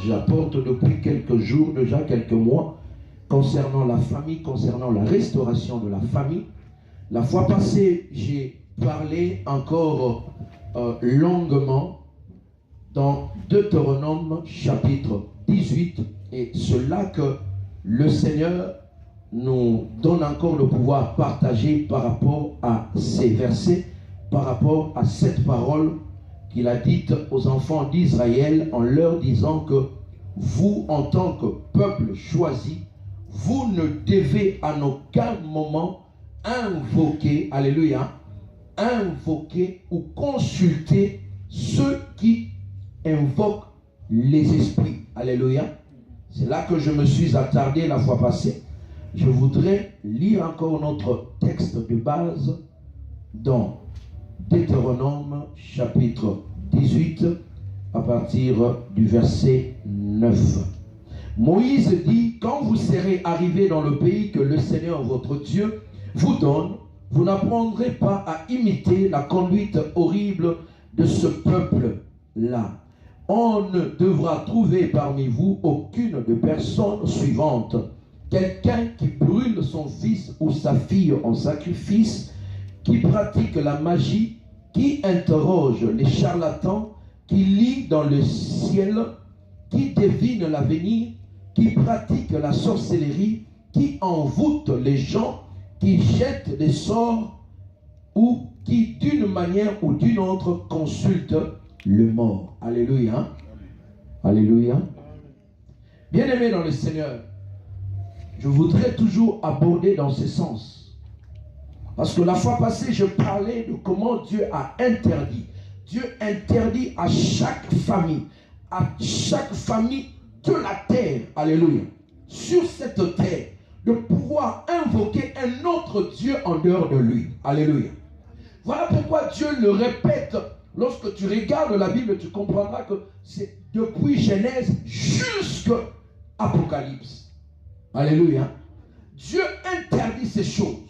J'apporte depuis quelques jours, déjà quelques mois, concernant la famille, concernant la restauration de la famille. La fois passée, j'ai parlé encore longuement dans Deutéronome chapitre 18, et c'est là que le Seigneur nous donne encore le pouvoir partagé par rapport à ces versets, par rapport à cette parole qu'il a dite aux enfants d'Israël en leur disant que vous, en tant que peuple choisi, vous ne devez à aucun moment invoquer, alléluia, invoquer ou consulter ceux qui invoquent les esprits, alléluia. C'est là que je me suis attardé la fois passée. Je voudrais lire encore notre texte de base dans Deutéronome chapitre 18 à partir du verset 9. Moïse dit: quand vous serez arrivés dans le pays que le Seigneur votre Dieu vous donne, vous n'apprendrez pas à imiter la conduite horrible de ce peuple-là. On ne devra trouver parmi vous aucune de personnes suivantes: quelqu'un qui brûle son fils ou sa fille en sacrifice, qui pratique la magie, qui interroge les charlatans, qui lit dans le ciel, qui devine l'avenir, qui pratique la sorcellerie, qui envoûte les gens, qui jette des sorts, ou qui d'une manière ou d'une autre consulte le mort. Alléluia. Alléluia. Bien-aimés dans le Seigneur, je voudrais toujours aborder dans ce sens. Parce que la fois passée, je parlais de comment Dieu a interdit. Dieu interdit à chaque famille de la terre, alléluia, sur cette terre, de pouvoir invoquer un autre Dieu en dehors de lui. Alléluia. Voilà pourquoi Dieu le répète. Lorsque tu regardes la Bible, tu comprendras que c'est depuis Genèse jusqu'à Apocalypse. Alléluia. Dieu interdit ces choses.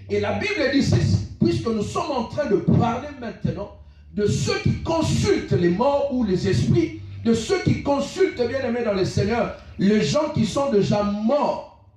Et la Bible dit ceci, puisque nous sommes en train de parler maintenant de ceux qui consultent les morts ou les esprits, de ceux qui consultent, bien aimés dans le Seigneur, les gens qui sont déjà morts.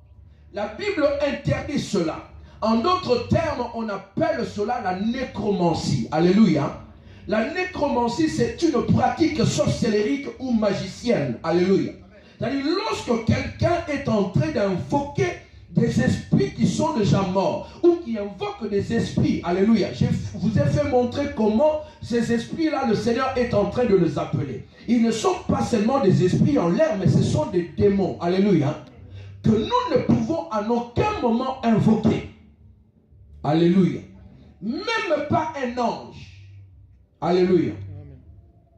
La Bible interdit cela. En d'autres termes, on appelle cela la nécromancie. Alléluia. La nécromancie, c'est une pratique sorcellérique ou magicienne. Alléluia. C'est-à-dire, lorsque quelqu'un est en train d'invoquer des esprits qui sont déjà morts, ou qui invoquent des esprits, alléluia. Je vous ai fait montrer comment ces esprits-là, le Seigneur est en train de les appeler. Ils ne sont pas seulement des esprits en l'air, mais ce sont des démons, alléluia, que nous ne pouvons à aucun moment invoquer. Alléluia. Même pas un ange. Alléluia.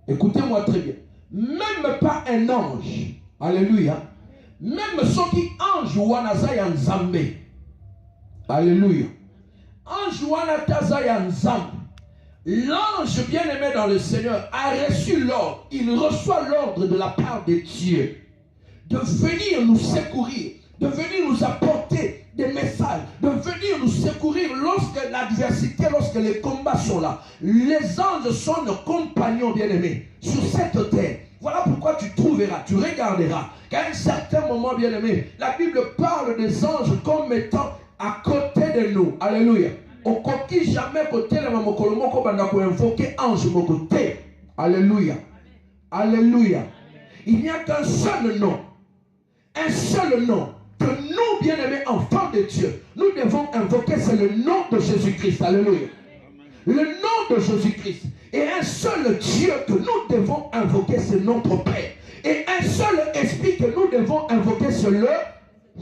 Écoutez-moi très bien. Même pas un ange. Alléluia. Même ceux qui ange wanaza nzambe. Alléluia. Ange wanataza nzambe. L'ange bien-aimé dans le Seigneur a reçu l'ordre. Il reçoit l'ordre de la part de Dieu de venir nous secourir, de venir nous apporter des messages, de venir nous secourir lorsque l'adversité, lorsque les combats sont là. Les anges sont nos compagnons bien-aimés sur cette terre. Voilà pourquoi tu trouveras, tu regarderas qu'à un certain moment, bien-aimé, la Bible parle des anges comme étant à côté de nous. Alléluia. On ne coquille jamais côté de Mamokolomoko pour invoquer ange mon côté. Alléluia. Alléluia. Il n'y a qu'un seul nom. Un seul nom que nous, bien-aimés enfants de Dieu, nous devons invoquer, c'est le nom de Jésus-Christ. Alléluia. Le nom de Jésus-Christ. Et un seul Dieu que nous devons invoquer, c'est notre Père. Et un seul esprit que nous devons invoquer, c'est le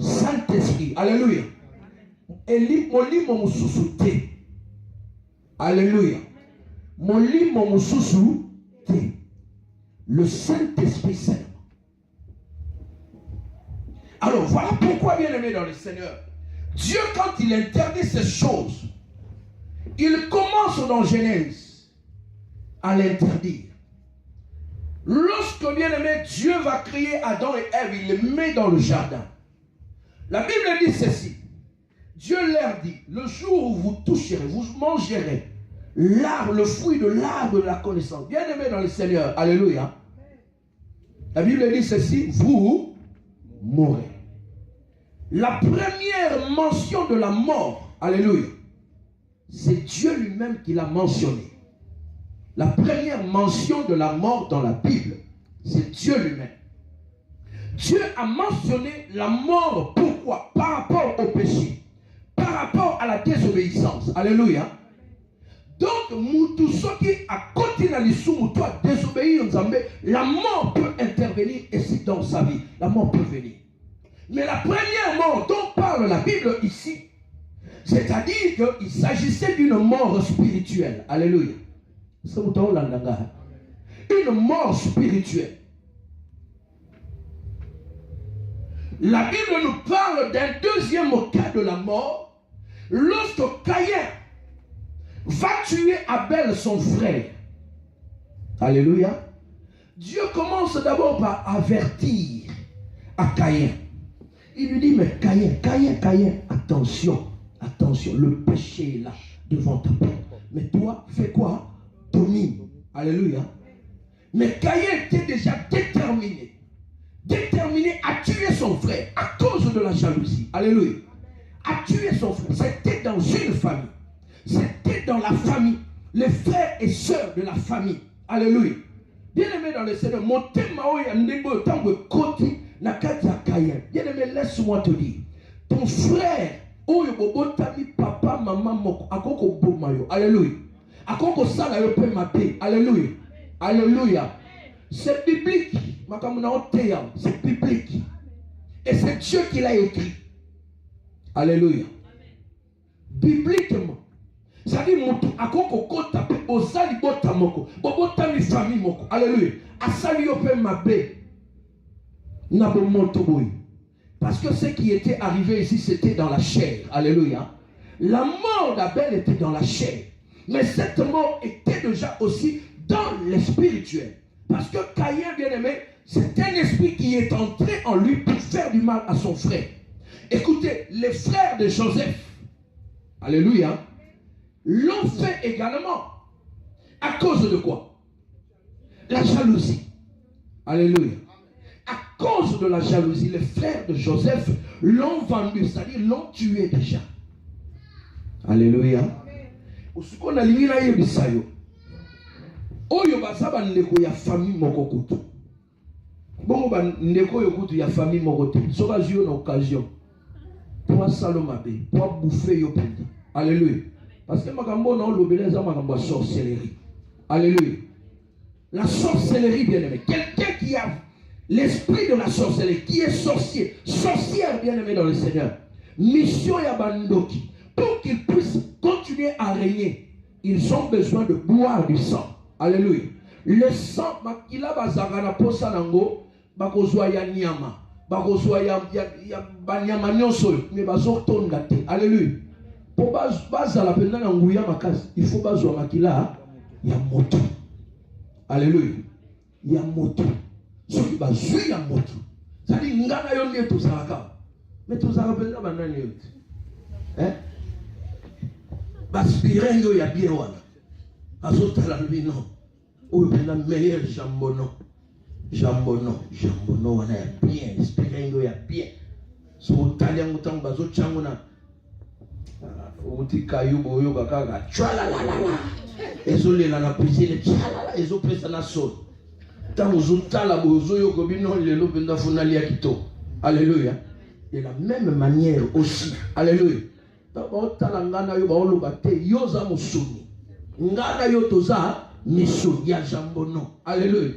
Saint-Esprit. Alléluia. Alléluia. Le Saint-Esprit seulement. Alors voilà pourquoi, bien aimé dans le Seigneur, Dieu, quand il interdit ces choses, il commence dans Genèse à l'interdire. Lorsque, bien aimé, Dieu va créer Adam et Ève, il les met dans le jardin. La Bible dit ceci. Dieu leur dit, le jour où vous toucherez, vous mangerez l'arbre, le fruit de l'arbre de la connaissance. Bien aimé dans le Seigneur, alléluia. La Bible dit ceci, vous mourrez. La première mention de la mort, alléluia, c'est Dieu lui-même qui l'a mentionné. La première mention de la mort dans la Bible, c'est Dieu lui-même. Dieu a mentionné la mort, pourquoi? Par rapport au péché, par rapport à la désobéissance. Alléluia. Donc, Moutousoki a continué à désobéir, la mort peut intervenir ici dans sa vie. La mort peut venir. Mais la première mort dont parle la Bible ici, c'est-à-dire qu'il s'agissait d'une mort spirituelle. Alléluia. Une mort spirituelle. La Bible nous parle d'un deuxième cas de la mort, lorsque Caïn va tuer Abel, son frère. Alléluia. Dieu commence d'abord par avertir à Caïn. Il lui dit, mais Caïn, attention, attention, le péché est là, devant ta porte. Mais toi, fais quoi? Domine. Alléluia. Mais Caïn était déjà déterminé à tuer son frère à cause de la jalousie. Alléluia. À tuer son frère. C'était dans une famille. C'était dans la famille. Les frères et sœurs de la famille. Alléluia. Bien aimé dans le Seigneur, mon thème bien aimé, laisse-moi te dire. Ton frère, papa, maman, moko, akoko bomayo. Alléluia. Akoko sala yo pe mabe. Alléluia. Alléluia. C'est biblique. C'est biblique. Et c'est Dieu qui l'a écrit. Alléluia. Bibliquement. Ça dit, akoko kota pe osali bota moko. Bobota mi famille moko. Alléluia. Asali yo pe mabe. Nabo montoboy. Parce que ce qui était arrivé ici, c'était dans la chair. Alléluia. La mort d'Abel était dans la chair. Mais cette mort était déjà aussi dans le spirituel. Parce que Caïn, bien aimé, c'est un esprit qui est entré en lui pour faire du mal à son frère. Écoutez, les frères de Joseph, alléluia, l'ont fait également. À cause de quoi? La jalousie. Alléluia. À cause de la jalousie, les frères de Joseph l'ont vendu, c'est-à-dire l'ont tué déjà. Alléluia. Usiku na lingina hiyo bisayo. Oyo basaba ndeko ya famille moko kutu. Bongo ba ndeko yo kutu ya famille moko te. Soka zio na occasion. Pour salomabe, pour bouffer yo penda. Alléluia. Parce que makambo na lobeleza makambo ya sorcellerie. Alléluia. La sorcellerie, bien aimé. Quelqu'un qui a l'esprit de la sorcellerie, qui est sorcier, sorcière, bien aimé dans le Seigneur. Mission ya bandoki. Pour qu'ils puissent continuer à régner, ils ont besoin de boire du sang. Alléluia. Le sang, makila bazagana posa nango, bakozwa ya nyama, bakozwa ya banyama nyonso, mais bazotonda te. Alléluia. Pour bazala penda na nguya makasi, il faut bazwa makila ya moto. Alléluia. Ya moto. Soki bazwi ya moto. Sadi ngana yo ndiye tozalaka. Mais tozalaka penda banani yote. Hein? Baspirengo ya bien wana. Azotala lubino. Oyo pena meilleur jambono. Jambono wana ya bien. Spirengo ya bien. So tali yangu tangu bazo changu na uti kayubo oyo bakaka. Chwala la la la. Ezole la na piscine. Chwala la. Ezo pesa na sol. Tangu zutala bozo yo kobino lelo penda funali ya kito. Alléluia. De la même manière aussi. Alléluia. Ngana yo toza miso ya jambono. Alléluia.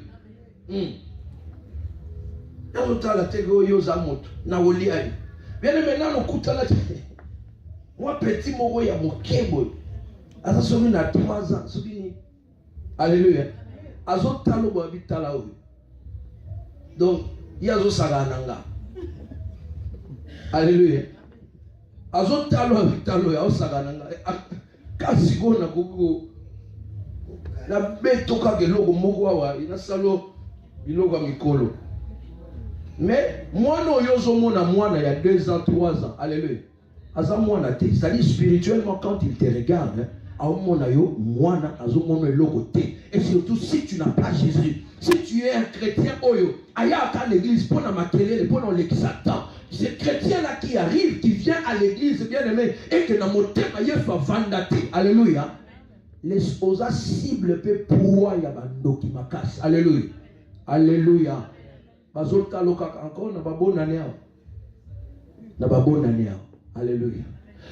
Nano tala tego yo za moto na oli ayi. Bien maintenant no kutala te. Moi petit moko ya mokebo. Asa somi na 3 ans, sobi. Alléluia. Azo talo bo bitala o. Donc yazo saga nanga. Alléluia. azotalo vitalo ya osagananga kasi kona kuku na beto ka geloko moko awa ina salo biloko mikolo mais mwana oyozo mona mwana il y a 2 ans 3 ans alléluia aza mwana te c'est-à-dire spirituellement quand il te regarde aomona yo mwana azomona eloko te et surtout si tu n'as pas Jésus si tu es un chrétien oyo aya à l'église pour na makelele pour na l'exatan ce chrétien là qui arrive qui vient à l'église bien aimé et que na motema yesu avandate alléluia les osa cible pe pour ya bandoki makasi alléluia alléluia bazota loka encore na babonane na babonane alléluia.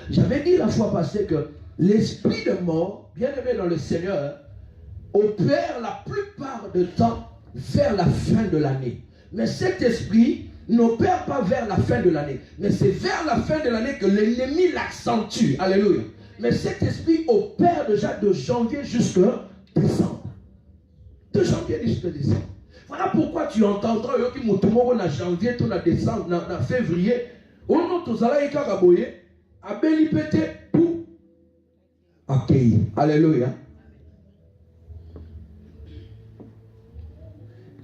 J'avais dit la fois passée que l'esprit de mort, bien aimé dans le Seigneur, opère la plupart du temps vers la fin de l'année. Mais cet esprit n'opère pas vers la fin de l'année. Mais c'est vers la fin de l'année que l'ennemi l'accentue. Alléluia. Mais cet esprit opère déjà de janvier jusqu'à décembre. De janvier jusqu'à décembre. Voilà pourquoi tu entendras que en janvier, en décembre, en février, on a tous les kakaboye, à Belipete pour accueillir. Alléluia.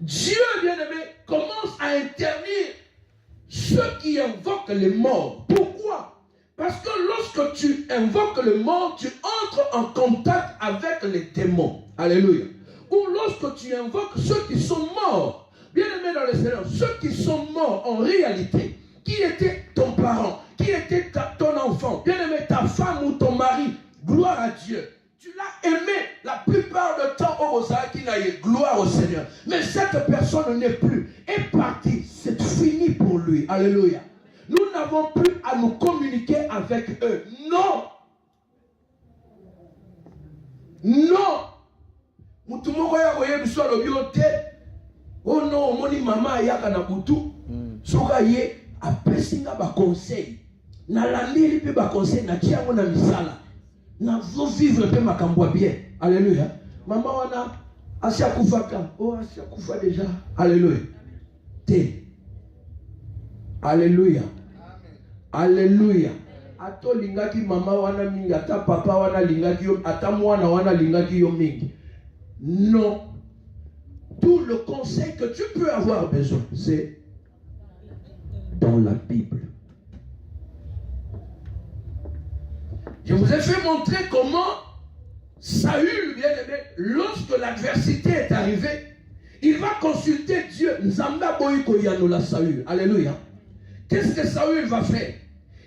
Dieu, bien-aimé, commence à interdire ceux qui invoquent les morts. Pourquoi? Parce que lorsque tu invoques le mort, tu entres en contact avec les démons. Alléluia. Ou lorsque tu invoques ceux qui sont morts, bien-aimé dans le Seigneur, ceux qui sont morts en réalité, qui était ton parent, qui était ton enfant, bien-aimé, ta femme ou ton mari, gloire à Dieu. Tu l'as aimé la plupart du temps au Rosaire qui n'a eu gloire au Seigneur. Mais cette personne n'est plus, est partie, c'est fini pour lui. Alléluia. Nous n'avons plus à nous communiquer avec eux. Non. Non. Mutumoko ya koye biso lobiote. Oh non, moni mama yaka na butu. Soka ye apesinga ba conseil. Na landeli pe ba conseil na tia na misala. Na zo vivre pe makambo bien. Alléluia. Mama wana asia kufaka. Oh asia kufa déjà. Alléluia. Te. Alléluia. Alléluia. Ato lingaki mama wana mingi, ata papa wana lingaki yo, ata mwana wana lingaki yo mingi. Non. Tout le conseil que tu peux avoir besoin, c'est dans la Bible. Je vous ai fait montrer comment Saül, bien aimé, lorsque l'adversité est arrivée, il va consulter Dieu. Nzamba boyiko yanola Saül. Alléluia. Qu'est-ce que Saül va faire?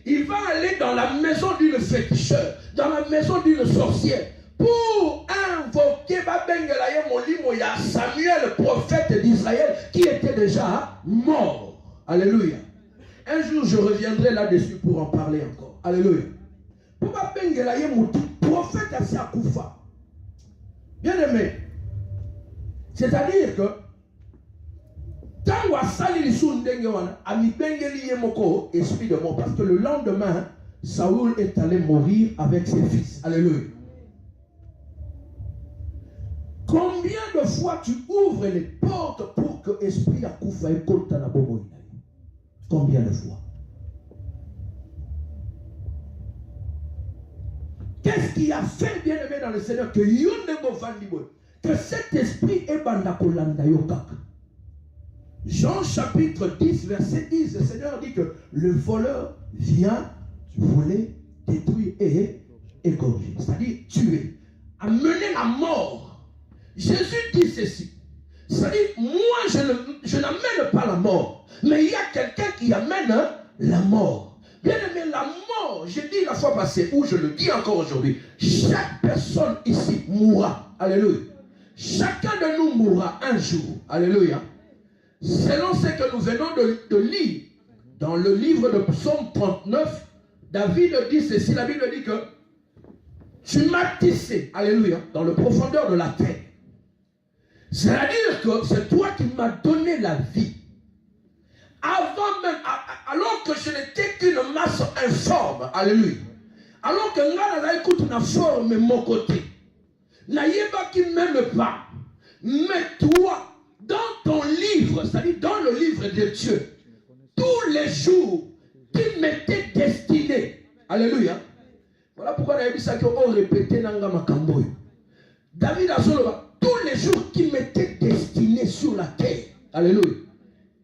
Il va aller dans la maison d'une féticheur, dans la maison d'une sorcière, pour invoquer Samuel, le prophète d'Israël, qui était déjà mort. Alléluia. Un jour, je reviendrai là-dessus pour en parler encore. Alléluia. Pour prophète Asiakoufa. Bien aimé. C'est-à-dire que esprit de mort, parce que le lendemain, Saoul est allé mourir avec ses fils. Alléluia. Combien de fois tu ouvres les portes pour que l'esprit Akoufa écoute ta bobo? Combien de fois? Qu'est-ce qui a fait, bien aimé dans le Seigneur, que cet esprit est bandakolanda yokaka? Jean chapitre 10, verset 10, le Seigneur dit que le voleur vient voler, détruire et égorger. C'est-à-dire tuer, amener la mort. Jésus dit ceci. C'est-à-dire, moi je n'amène pas la mort, mais il y a quelqu'un qui amène la mort. Bien aimé, la mort, j'ai dit la fois passée, ou je le dis encore aujourd'hui, chaque personne ici mourra. Alléluia. Chacun de nous mourra un jour. Alléluia. Selon ce que nous venons de lire dans le livre de Psaume 39, David dit ceci, la Bible dit que tu m'as tissé, alléluia, dans le profondeur de la terre. C'est-à-dire que c'est toi qui m'as donné la vie. Avant même, alors que je n'étais qu'une masse informe, alléluia. Alors que Ngana écoute une forme mon côté. Naïeba qui m'aime pas. Mais toi, dans ton livre, c'est-à-dire dans le livre de Dieu, tous les jours qui m'étaient destinés, Alléluia. Voilà pourquoi on a dit ça qu'on répétait Nanga Makamboy. David a solo tous les jours qui m'étaient destinés sur la terre. Alléluia.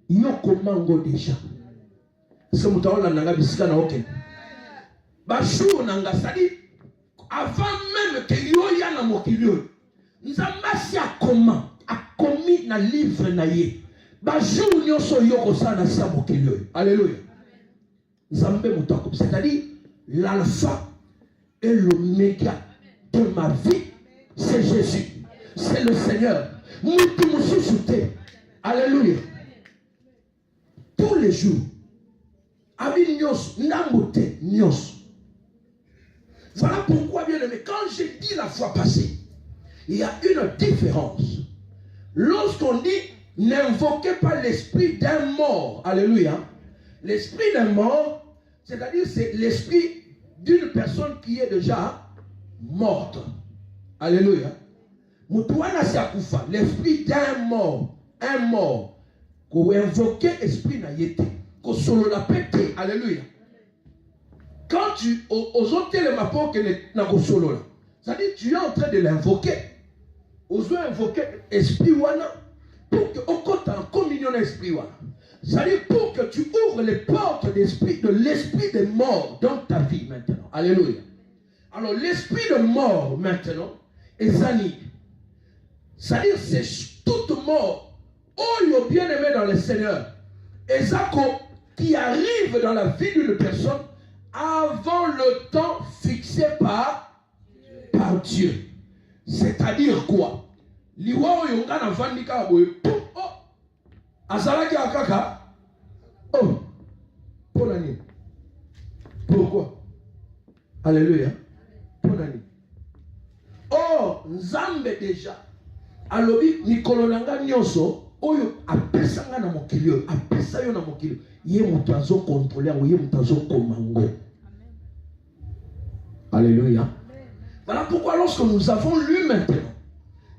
Yoko mango déjà. C'est mon temps là Nanga bisika na oken. Bachou Nanga sadi avant même que yoya na mokilio. Nzambasi a comment a commis na livre na ye. Bachou nyoso yoko sana sa mokilio. Alléluia. Nzambe mutako. C'est-à-dire l'alpha et l'oméga de ma vie, c'est Jésus. C'est le Seigneur. Alléluia. Tous les jours. Voilà pourquoi, bien aimé, quand j'ai dit la fois passée, il y a une différence. Lorsqu'on dit n'invoquez pas l'esprit d'un mort. Alléluia. L'esprit d'un mort, c'est-à-dire c'est l'esprit d'une personne qui est déjà morte. Alléluia. L'esprit d'un mort. Un mort. Qu'on invoque l'esprit na yete. Qu'on solo la pété. Alléluia. Quand tu aux autres le mapo que na ko solo là. Ça dit tu es en train de l'invoquer. Aux invoquer esprit wana pour que au côté en communion esprit wana. Ça dit pour que tu ouvres les portes d'esprit de l'esprit des morts dans ta vie maintenant. Alléluia. Alors l'esprit de mort maintenant est Zani. C'est-à-dire c'est toute mort. Oh, il bien aimé dans le Seigneur. Et ça qui arrive dans la vie d'une personne avant le temps fixé par Dieu. C'est-à-dire quoi? Liwa yonga na vandika boye. Oh, azalaki akaka. Oh, pour l'année. Pourquoi? Alléluia. Pour l'année. Oh, Nzambe déjà. Alobi mikolo nanga nyonso oyo apesanga na mokilio, apesa yo na mokilio. Ye mutu azo contrôler, ye mutu azo komango. Alléluia. Voilà pourquoi lorsque nous avons lu maintenant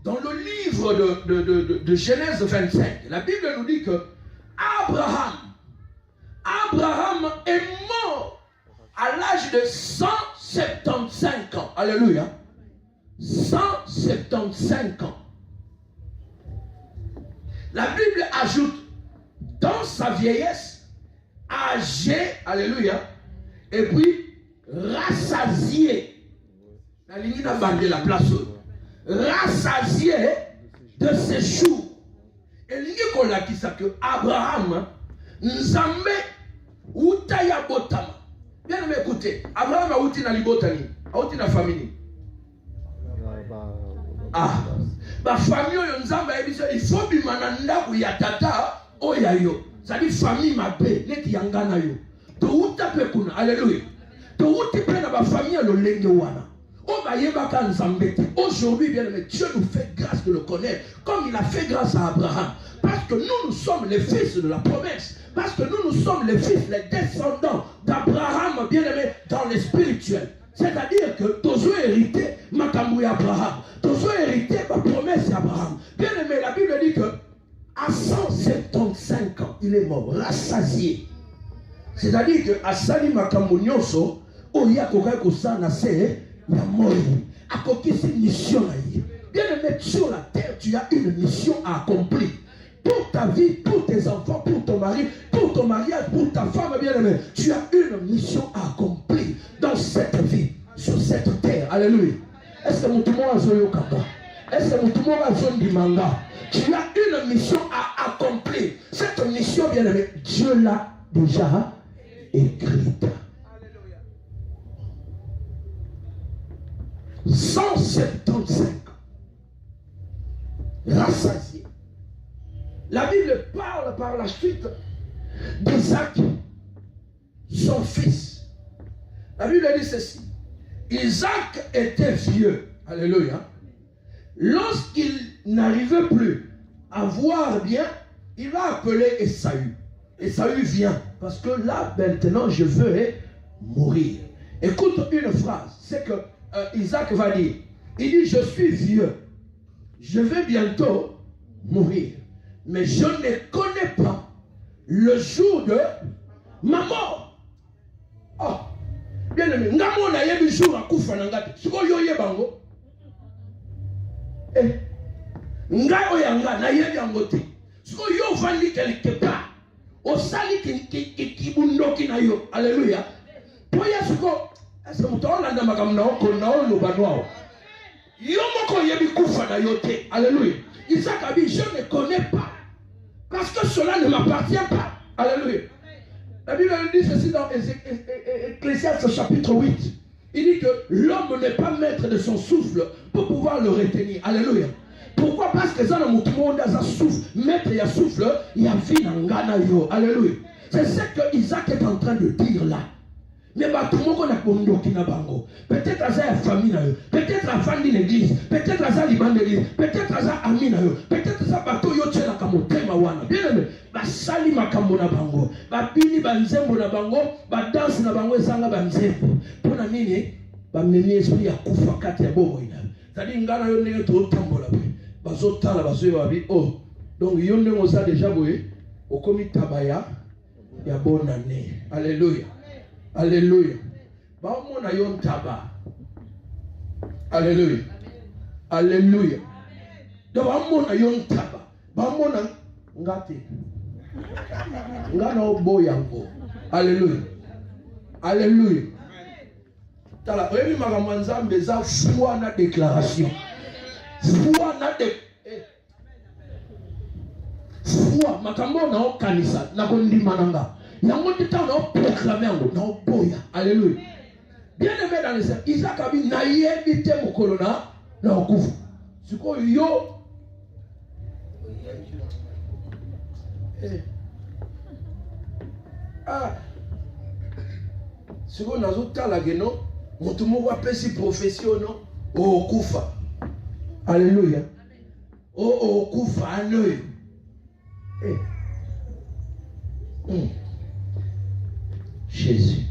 dans le livre de Genèse 25, la Bible nous dit que Abraham est mort à l'âge de 175 ans. Alléluia. 175 ans. La Bible ajoute, dans sa vieillesse, âgé, alléluia, et puis rassasié. La ligne n'a pas de la place. Rassasié de ses jours. Et ligne qu'on a dit ça que Abraham, Nzambe, Outaya Botama. Bien m'écoutez, Abraham a outi na libotani, a outi na famille. Ah, ma famille Nzambe il faut bimana ndaku ya tata oyayo. Ça dit famille ma paix, net yangana yo. To uta pe kuna, alléluia. To uti pe na ba famille lo lenge wana. O ba yeba ka Nzambe. Aujourd'hui bien aimé, Dieu nous fait grâce de le connaître comme il a fait grâce à Abraham. Parce que nous sommes les fils de la promesse. Parce que nous sommes les fils, les descendants d'Abraham, bien aimé, dans le spirituel. C'est-à-dire que tu as hérité Makamboui Abraham. Tu as hérité ma promesse d'Abraham. Bien aimé, la Bible dit que à 175 ans, il est mort, rassasié. C'est-à-dire que à Sali Makambounioso, Oya Kokako Sanase, il est mort. À côté de cette mission, bien aimé, sur la terre, tu as une mission à accomplir. Pour ta vie, pour tes enfants, pour ton mari, pour ton mariage, pour ta femme, bien aimé, tu as une mission à accomplir dans cette vie, sur cette terre. Alléluia. Est-ce que mon tout le monde a zoé kaka? Est-ce que mon tout le monde a zoé du manga? Tu as une mission à accomplir. Cette mission, bien aimé, Dieu l'a déjà écrite. 175 ans. Rassasié. La Bible parle par la suite d'Isaac, son fils. La Bible dit ceci. Isaac était vieux. Alléluia. Lorsqu'il n'arrivait plus à voir bien, il va appeler Esaü. Esaü vient. Parce que là, maintenant, je veux mourir. Écoute une phrase. C'est que Isaac va dire. Il dit, je suis vieux. Je vais bientôt mourir. Mais je ne connais pas le jour de ma mort. Oh, bien aimé, ngamo na yebi jour akufa na ngati. Siko yo yebango. Nga oyanga na yebi angote. Siko yo vandi quelque part. Osali kibundoki na yo. Alléluia. Poya siko est-ce que mutaona nda makamna oko na olo banwao. Yo moko yebi kufa na yote. Alléluia. Isaac a dit, je ne connais pas. Parce que cela ne m'appartient pas. Alléluia. La Bible dit ceci dans Ecclésiaste chapitre 8. Il dit que l'homme n'est pas maître de son souffle pour pouvoir le retenir. Alléluia. Pourquoi? Parce que ça, dans tout le monde, ça souffle. Maître, il y a souffle, il y a vie dans Ghana. Alléluia. C'est ce que Isaac est en train de dire là. Mais tout le monde a connu qui n'a pas. Peut-être à sa famille, peut-être à famille l'église, peut-être à sa liban l'église, peut-être à sa ami, peut-être à sa bateau yoche la kamote mawana. Bien aimé, ba sali makambo na bango, ba bini banzembo na bango, ba danse na bango esanga banzembo. Pona nini ba meni esprit ya kufa kati ya bobo ina. C'est-à-dire ngana yo ndenge to tambola pe. Bazotala bazoyo babi oh. Donc yo ndenge oza déjà boye, okomi tabaya ya bonne année. Alléluia. Alléluia. Bamona yon taba. Alléluia. Alléluia. Donc bamona yon taba. Bamona ngate. Ngana oboyango. Alléluia. Alléluia. Tala oyebi makambo nzambe za foi na déclaration. Foi na de foi makambo na okanisa na kondima nanga. Alléluia. Bien aimé dans le Seigneur, Isaac a dit naïe bité mokolona na okufu. Siko yo siko nazuta la geno mutu mo wa pesi profession no okufa. Alléluia. Okufa anoye. Jésus.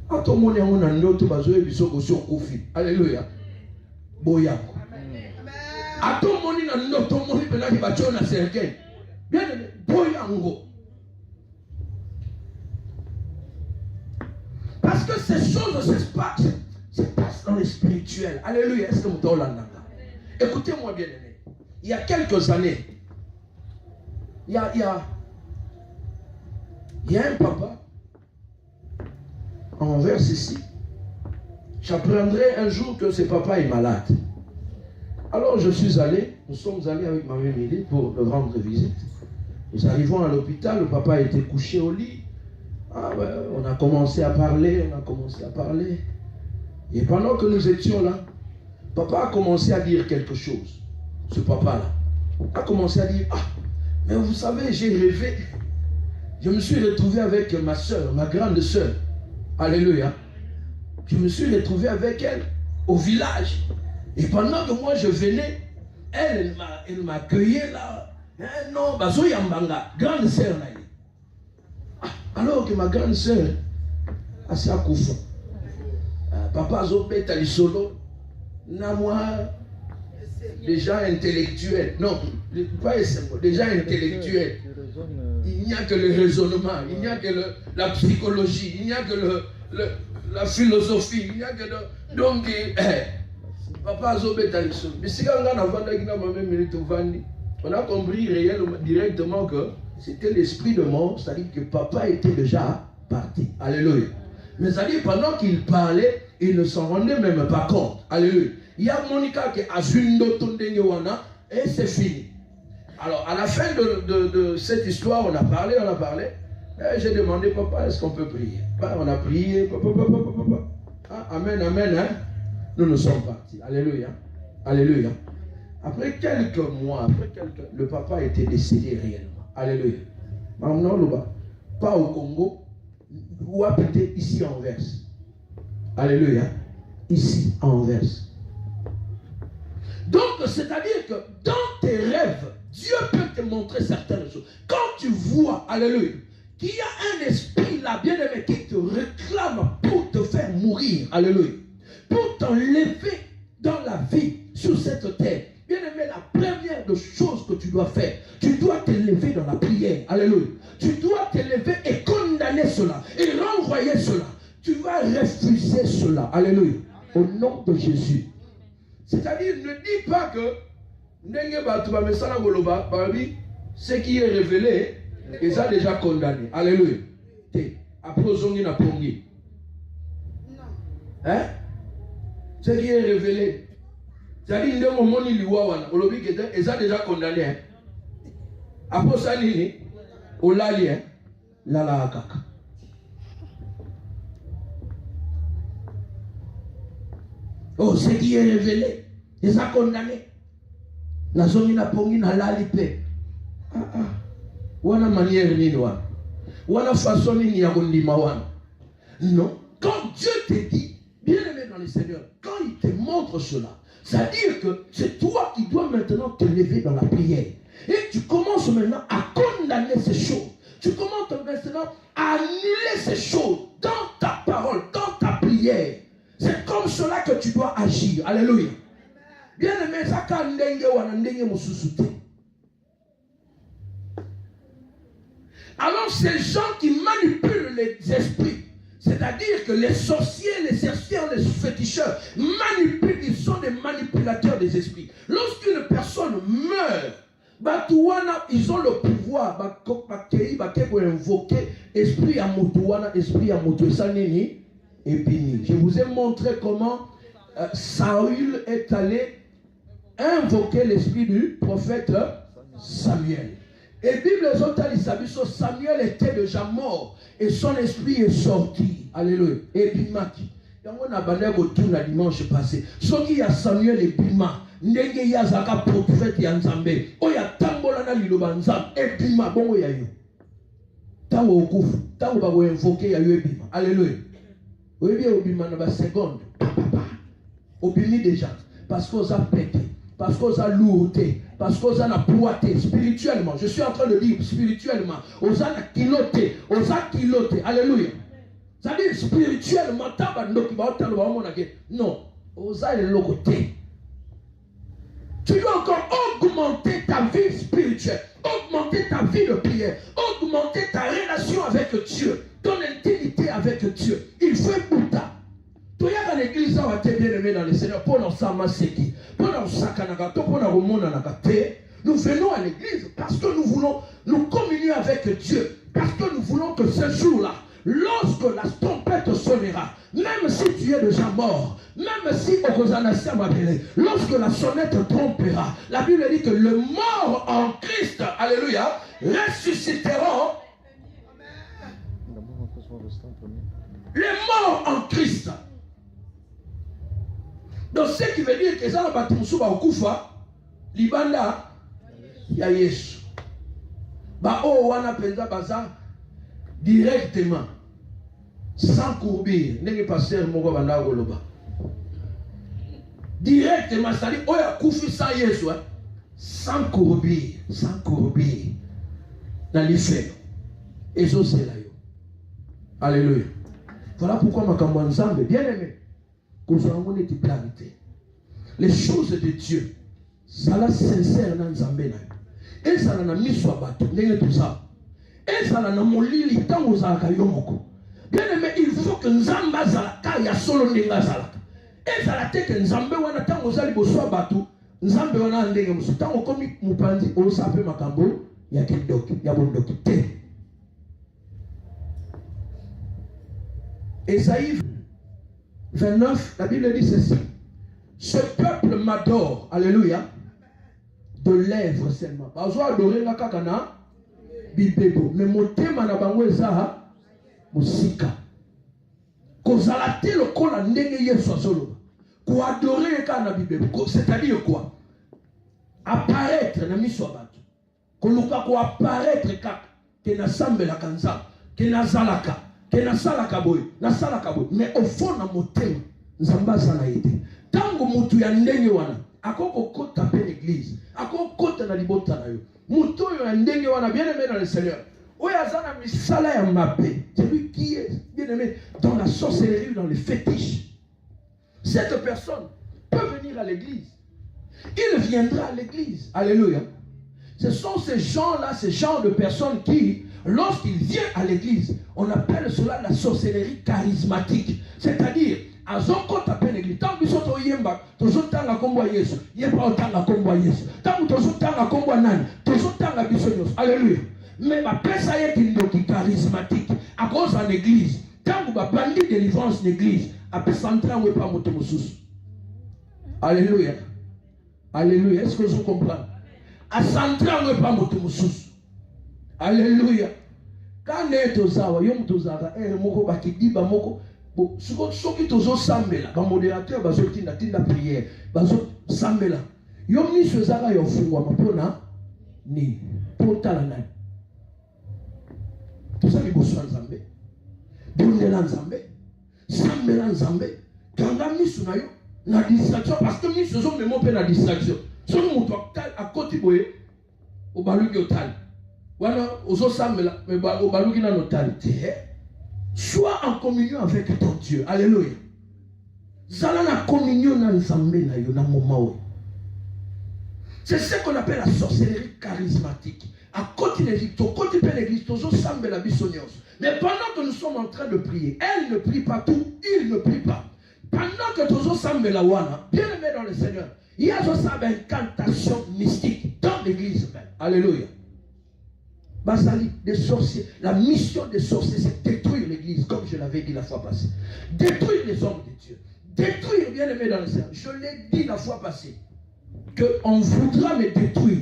A tout le monde a un autre bazoé bisoko sur kofi. Alléluia. Boyako. A tout le monde a un autre monde qui va tuer un certain. Bien aimé. Boyango. Parce que ces choses se passent dans le spirituel. Alléluia. Est-ce que vous avez entendu? Écoutez-moi bien aimé. Il y a quelques années, il y a un papa envers ici. J'apprendrai un jour que ce papa est malade. Alors je suis allé, nous sommes allés avec ma mère Émilie pour le rendre visite. Nous arrivons à l'hôpital, le papa était couché au lit. On a commencé à parler, Et pendant que nous étions là, papa a commencé à dire quelque chose. Ce papa-là a commencé à dire, mais vous savez, j'ai rêvé. Je me suis retrouvé avec ma soeur, ma grande soeur. Alléluia. Je me suis retrouvé avec elle au village. Et pendant que moi je venais, elle m'accueillait là. Non, Bazo Yambanga, grande soeur. Alors que ma grande soeur, assez à Koufa. Papa Zobé Talisolo, moi déjà intellectuel. Non, pas déjà intellectuel. Il n'y a que le raisonnement, il n'y a que la psychologie, il n'y a que la philosophie, il n'y a que donc papa Zobé Talisolo. Mais si on a compris réellement, directement que c'était l'esprit de mort, c'est-à-dire que papa était déjà parti. Alléluia. Mais c'est-à-dire pendant qu'il parlait, il ne s'en rendait même pas compte. Alléluia. Il y a Monica qui a Zundo Tondengewana et c'est fini. Alors à la fin de cette histoire, on a parlé. Et j'ai demandé, papa, est-ce qu'on peut prier? On a prié. Amen, amen. Hein? Nous sommes partis. Alléluia. Alléluia. Après quelques mois, le papa était décédé réellement. Alléluia. Maintenant, pas au Congo, ou peut-être ici en Anvers. Alléluia. Ici en Anvers. Donc, c'est-à-dire que dans tes rêves, Dieu peut te montrer certaines choses. Quand tu vois, alléluia, qu'il y a un esprit là, bien-aimé, qui te réclame pour te faire mourir, alléluia, pour t'enlever dans la vie sur cette terre. Bien-aimé, la première des choses que tu dois faire, tu dois t'élever dans la prière. Alléluia. Tu dois t'élever et condamner cela et renvoyer cela. Tu vas refuser cela. Alléluia. Au nom de Jésus. C'est-à-dire, ne dis pas que ce qui est révélé, ils ont déjà condamné. Alléluia. Après, ils ont pongi. Hein? Ce qui est révélé. C'est-à-dire, ils ont déjà condamné. Après ça, ils ont la kaka. Oh, ce qui est révélé, ils ont condamné. La zone n'a pongi na lalipe. Wana manière ni wana. Wana façon ni yakondima wana. Non. Quand Dieu te dit, bien aimé dans le Seigneur, quand il te montre cela, ça veut dire que c'est toi qui dois maintenant te lever dans la prière. Et tu commences maintenant à condamner ces choses. Tu commences maintenant à annuler ces choses dans ta parole, dans ta prière. C'est comme cela que tu dois agir. Alléluia. Bien aimé, ça quand ndenge wana ndenge mususu te. Alors ces gens qui manipulent les esprits, c'est-à-dire que les sorciers, les sorcières, les féticheurs manipulent, ils sont des manipulateurs des esprits. Lorsqu'une personne meurt, ils ont le pouvoir invoquer esprit à Moutouana, esprit à Moutouessanini et Bini. Je vous ai montré comment Saül est allé invoquer l'esprit du prophète Samuel. Et Bible Samuel était déjà mort et son esprit est sorti. Alléluia. Et Bima qui. On a banné le dimanche passé. Ce qui a Samuel et Bima. Ndenge ya zaka prophète ya Nzambe. Oya tambola na liloba Nzambe. Et Bima bongo ya yo. Tawo okufu. Tawo ba invoquer ya yo et Bima. Alléluia. Oui bien Bima na ba seconde. Obimi déjà. Parce qu'on a pété. Parce qu'on a lourdé, parce qu'on a poité spirituellement. Je suis en train de dire spirituellement. On a kiloté, alléluia. Ça veut dire spirituellement, non, on a le côté. Tu dois encore augmenter ta vie spirituelle, augmenter ta vie de prière, augmenter ta relation avec Dieu, ton intimité avec Dieu. Il faut écouter. Tu es dans l'église, on va te bien aimé dans le Seigneur pour nous s'amasser. Nous venons à l'église parce que nous voulons nous communier avec Dieu. Parce que nous voulons que ce jour-là, lorsque la trompette sonnera, même si tu es déjà mort, même si lorsque la sonnette trompera, la Bible dit que le mort en Christ, alléluia, ressusciteront. Les morts en Christ. Donc, ce qui veut dire que ça va kufa libanda ya Yesu. Ba o wana penza baza directement sans courbir. N'est pasteur moko banda koloba. Directement ça dit oya kufi sans Yesu sans courbir, dans l'enfer. Et ça c'est là yo. Alléluia. Voilà pourquoi makambo nzambe bien aimé. Les choses de Dieu, ça la sincère dans Nzambe na. Et ça na miswa bato, ndenge tout ça. Et ça na molili tango zalaka yomoko. Bien aimé, il faut que Nzamba zalaka ya solo ndenga zalaka. Et ça la teke Nzambe wana tango zali boswa bato, Nzambe wana ndenge musu tango komi mupanzi o sape makambo ya kidoki, ya bondoki te. Esaïe 29, la Bible dit ceci. Ce peuple m'adore, alléluia, de lèvres seulement. Bazo adorer la kakana, bibebo. Mais mon thème na bango eza musika. Kozala te lokola ndenge Yesu azoloba. Ko adorer kana bibebo. C'est-à-dire quoi? Apparaître na miso bato. Ko luka ko apparaître kaka ke na sambela kanza, ke na zalaka. Mais au fond na motema nzamba sana ite tango mutu ya ndenge wana akoko kota pe l'église akoko kota na libota na yo mutu yo ya ndenge wana bien aimé dans le Seigneur oya zana misala ya mabe celui qui est bien aimé dans la sorcellerie ou dans les fétiches. Cette personne peut venir à l'église, il viendra à l'église, alléluia. Ce sont ces gens-là, ces genres de personnes qui lorsqu'il vient à l'église, on appelle cela la sorcellerie charismatique. C'est-à-dire, azoko tape l'église. Tant que soto yemba, tozo tanga kombo Yesu. Yemba otanga kombo Yesu. Tant que tozo tanga kombo nani, tozo tanga bisonyos. Alléluia. Mais ma pesa yekindoki charismatique. À cause de l'église. Tant que ma bandit de délivrance l'église, a pu s'entrer ou pas moto moussous. Alléluia. Alléluia. Est-ce que vous comprenez? À s'entrer ou pas moto moussous. Alléluia. Quand est ozawa, yom tozawa, moko bakidiba moko. Bon, ce qui tozo sambela, ba modérateur bazo tinda prière, bazo sambela. Yom ni sezara yo fungwa mapona ni potala nani. Tout ça les besoins nzambe. Dondela nzambe, sambela nzambe. Kanga misu na yo na distraction parce que misu zo memo pe na distraction. So mutu à côté boye au baluki otal. Wana ozo sambela me ba au baluki na notalité. Sois en communion avec ton Dieu. Alléluia. Zala na communion na nzambe na yo na moment. C'est ce qu'on appelle la sorcellerie charismatique. À côté de l'église, côté de l'église, toujours semble la bisonios. Mais pendant que nous sommes en train de prier, elle ne prie pas tout, il ne prie pas. Pendant que toujours semble la wana, bien aimé dans le Seigneur, il y a aussi une incantation mystique dans l'église même. Alléluia. Basali, des sorciers. La mission des sorciers, c'est détruire l'église, comme je l'avais dit la fois passée. Détruire les hommes de Dieu. Détruire, bien aimé dans le Seigneur. Je l'ai dit la fois passée. Qu'on voudra me détruire.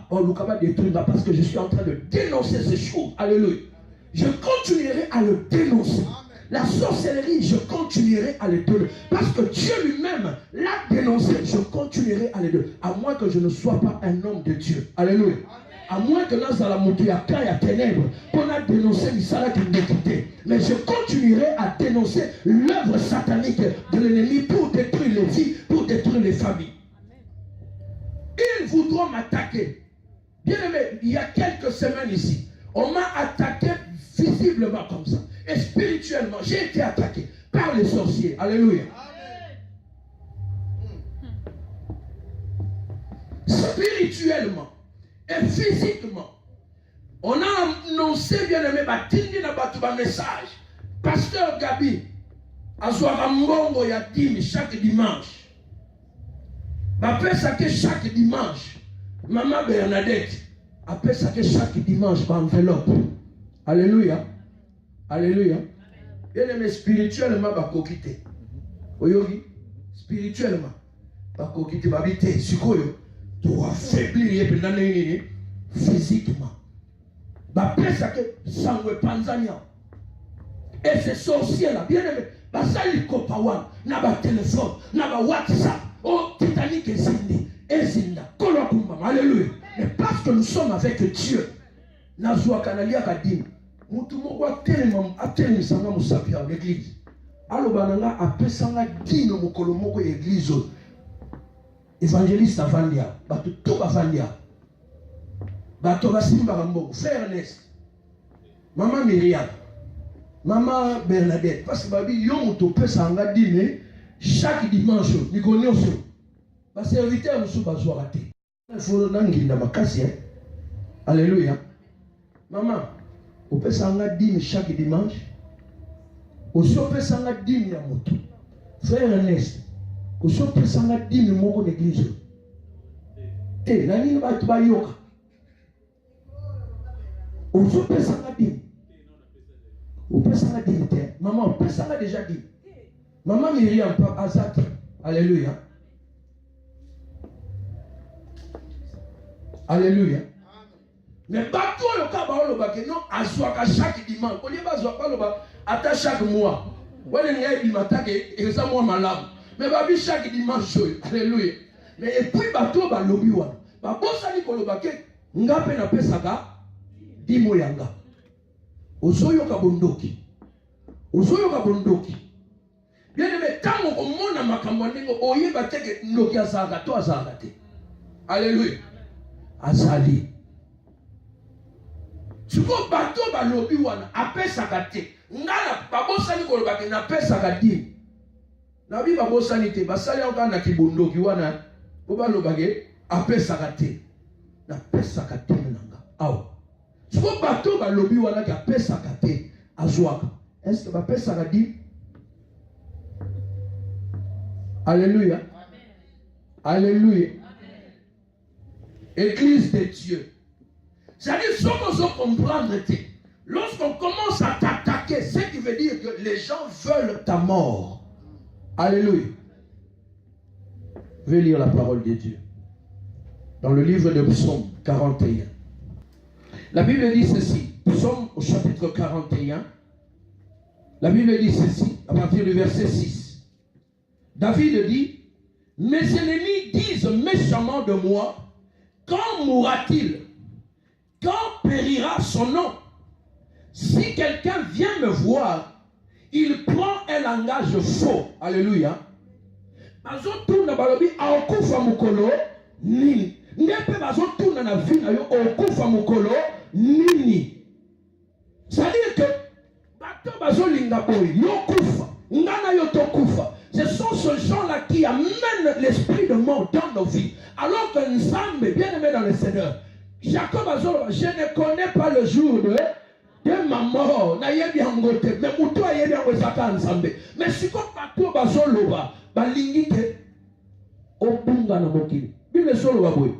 On ne peut pas détruire parce que je suis en train de dénoncer ces choses. Alléluia. Je continuerai à le dénoncer. La sorcellerie, je continuerai à le dénoncer. Parce que Dieu lui-même l'a dénoncé. Je continuerai à le dénoncer. À moins que je ne sois pas un homme de Dieu. Alléluia. À moins que dans la montée à ténèbres, qu'on a dénoncé l'Isala qui nous quitté. Mais je continuerai à dénoncer l'œuvre satanique de l'ennemi pour détruire les vies, pour détruire les familles. Ils voudront m'attaquer. Bien aimé, il y a quelques semaines ici, on m'a attaqué visiblement comme ça. Et spirituellement, j'ai été attaqué par les sorciers. Alléluia. Spirituellement et physiquement, on a annoncé, bien aimé, un message. Pasteur Gabi, à Mbongo, il y a 10 chaque dimanche. Après ça que chaque dimanche, Maman Bernadette, après ça que chaque dimanche, par enveloppe. Alléluia. Alléluia. Bien aimé, spirituellement, va coquiter. Oyogi, spirituellement, va coquiter, va habiter. Sukoyo, tu vas faiblir physiquement. Après ça que Sangwe Panzania. Et ces sorciers-là, bien aimé, va sali kopawan, n'a pas téléphone, n'a pas WhatsApp. Oh, Titanic est zindi, Ezinda, Kolokumba, alléluia. Mais parce que nous sommes avec Dieu, Nazwa Kanalia Kadim, Moutoumogwa tellement, atteignez ça, nous savions l'église. Alors, Bananga a pesanga dino Mokolomoko église. Évangéliste Avandia, Batu Toba Vandia, Batu Basimba Rambo, frère Ernest, Maman Myriam, Maman Bernadette, parce que Babi, Yon Pesanga dîner. Chaque dimanche, nous connaissons. Ma serviteur nous sommes raté. Il faut n'anguiller ma casse. Alléluia. Maman, on peut s'en dire chaque dimanche. Aussi on peut s'en dire à moto. Frère Ernest, aussi on peut s'en dire mon église. Eh, nani va te bayoka. Aussi on peut s'en dire. On peut s'en dire. Maman, on peut s'en déjà dire. Maman Myriam, Papa Azat, alléluia. Alléluia. Mais bateau le cas le bac non à chaque dimanche. On y va pas le bac à chaque mois. On est il m'attaque et ça moi malade. Mais babi chaque dimanche. Alléluia. Mais et puis bateau ba lobi wa. Ba bossa ni ko le bac ngape na pesaka dimo yanga. Ozoyo ka bondoki. Ozoyo ka bondoki. Bien aimé, tant qu'on mona makambo ndingo oyeba teke ndoki azaka to azaka te. Alléluia. Azali. Suko bato ba lobi wana apesaka te. Ngala babosani ko lobaki na pesaka di. Na bi babosani te basali onka na kibondoki wana ko ba lobaki apesaka te. Na pesaka te nanga. Aw. Tu vois, bateau, le lobby, voilà, qui a payé sa carte à Zouaka. Est-ce que va payer sa carte? Alléluia. Alléluia. Église de Dieu. C'est-à-dire, ce qu'on doit comprendre, lorsqu'on commence à t'attaquer, ce qui veut dire que les gens veulent ta mort. Alléluia. Je vais lire la parole de Dieu. Dans le livre de Psaume 41. La Bible dit ceci. Psaume au chapitre 41. La Bible dit ceci, à partir du verset 6. David dit, mes ennemis disent méchamment de moi, quand mourra-t-il? Quand périra son nom? Si quelqu'un vient me voir, il prend un langage faux. Alléluia. Bazotuna balobi akufa mukolo nini? Ndepe bazotuna na vie na yo okufa mukolo nini? C'est-à-dire que bato bazolinga boy yo kufa, ngana yo tokufa. Ce sont ces gens-là qui amènent l'esprit de mort dans nos vies. Alors que Nzambe, bien aimé dans le Seigneur, Jacob Azolo, je ne connais pas le jour de ma mort. Mais Moutou a bien Nzambe. Mais si comme bato bazolo balingi ke obunga na mokili. Bible solo baboy.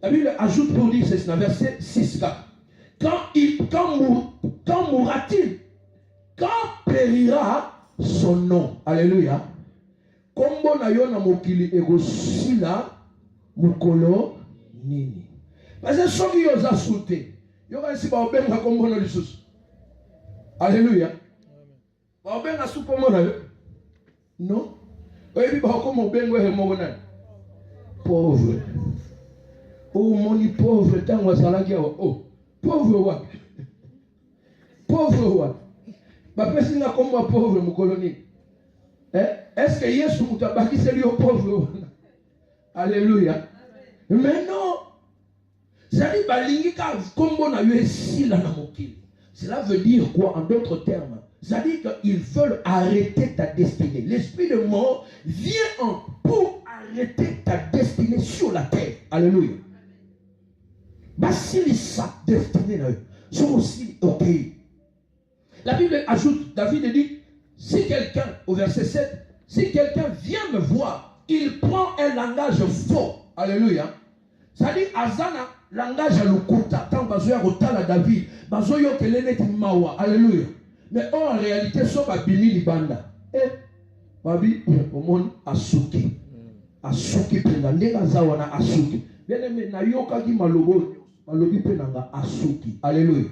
La Bible ajoute pour dire c'est dans verset 6. Quand mourra-t-il? Quand périra son nom? Alléluia. Kombo na yo na mokili egosila mukolo nini? Parce que soki yo za soute. Yo ka si ba obenga kombo na lisusu. Alléluia. Ba obenga su kombo na yo. Non. Oyebi ba kombo obengo he mo na. Pauvre. Oh moni pauvre tango salaki oh. Pauvre wa. Pauvre wa. Ba pesi na kombo pauvre mukolo nini? Est-ce que Yesu mutabaki c'est lui au pauvre? Alléluia. Mais non. C'est-à-dire balingi ka kombo na yo esila na mokili. Cela veut dire quoi en d'autres termes? C'est-à-dire qu'ils veulent arrêter ta destinée. L'esprit de mort vient pour arrêter ta destinée sur la terre. Alléluia. Basili sa destinée là. Sont aussi ok. La Bible ajoute, David dit, si quelqu'un, au verset 7, si quelqu'un vient me voir, il prend un langage faux. Alléluia. C'est-à-dire, Azana, langage à l'okuta, tant bazoya rotala David, bazoyo kelene timawa. Alléluia. Mais en réalité, so babini libanda. Babi, au monde, asuki. Asuki pena, nega zawana asuki. Bien aimé, na yoka ki malobo, malobi penanga asuki. Alléluia.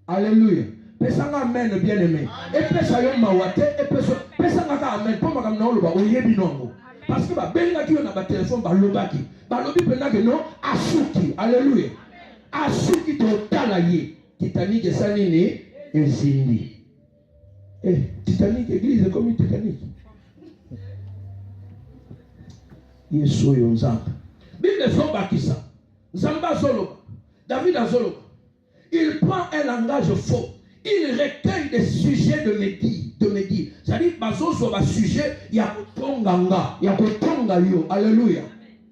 Alléluia. Pesanga amen bien aimé. Et pesa yo mawate et pesanga ka amen pour makam na oloba oyebi nongo. Parce que ba benga ki na ba téléphone ba lobaki. Ba lobi pena que non asuki. Alléluia. Asuki to talaye. Titanic sanini ezindi. Titanic église comme Titanic. Yesu yo nzamba. Bible somba kisa. Nzamba zolo. David azolo. Il prend un langage faux. Il recueille des sujets de médire. C'est-à-dire, bazo sur un sujet, il y a otonganga, il y a otonga yo, alléluia.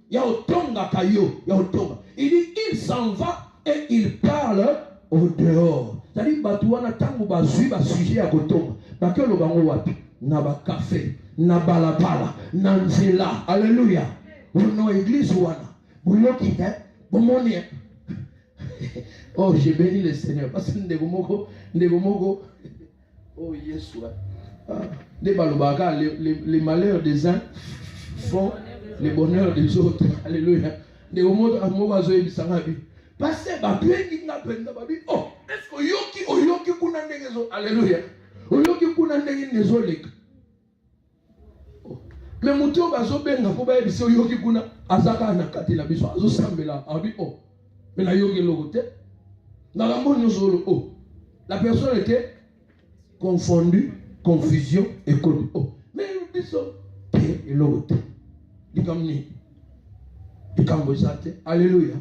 Il y a otonga kayo, il y a otonga. Il dit, il s'en va et il parle au dehors. C'est-à-dire, batouana tango bazui ba sujet à otonga. Bakelo bango wapi, na ba café, na balabala, na nzela, alléluia. Ou non église wana, bouloki te, bomoni. Oh, j'ai béni le Seigneur. Parce que Ndegomoko, oh, Yeshua. Les malheurs des uns font le bonheur des autres. Alléluia. Parce que, oh, est-ce que Oyoki kuna ndegezo? Alléluia. Oyoki kuna ndegezo lek. Mais muto bazo benga ko ba ebisi Oyoki kuna azaka na kati la biso azo sambela abi oh. Mais la yogi logote. Dans la la personne était confondue, confusion et connue. Oh, mais ils sont et l'autre. Alléluia.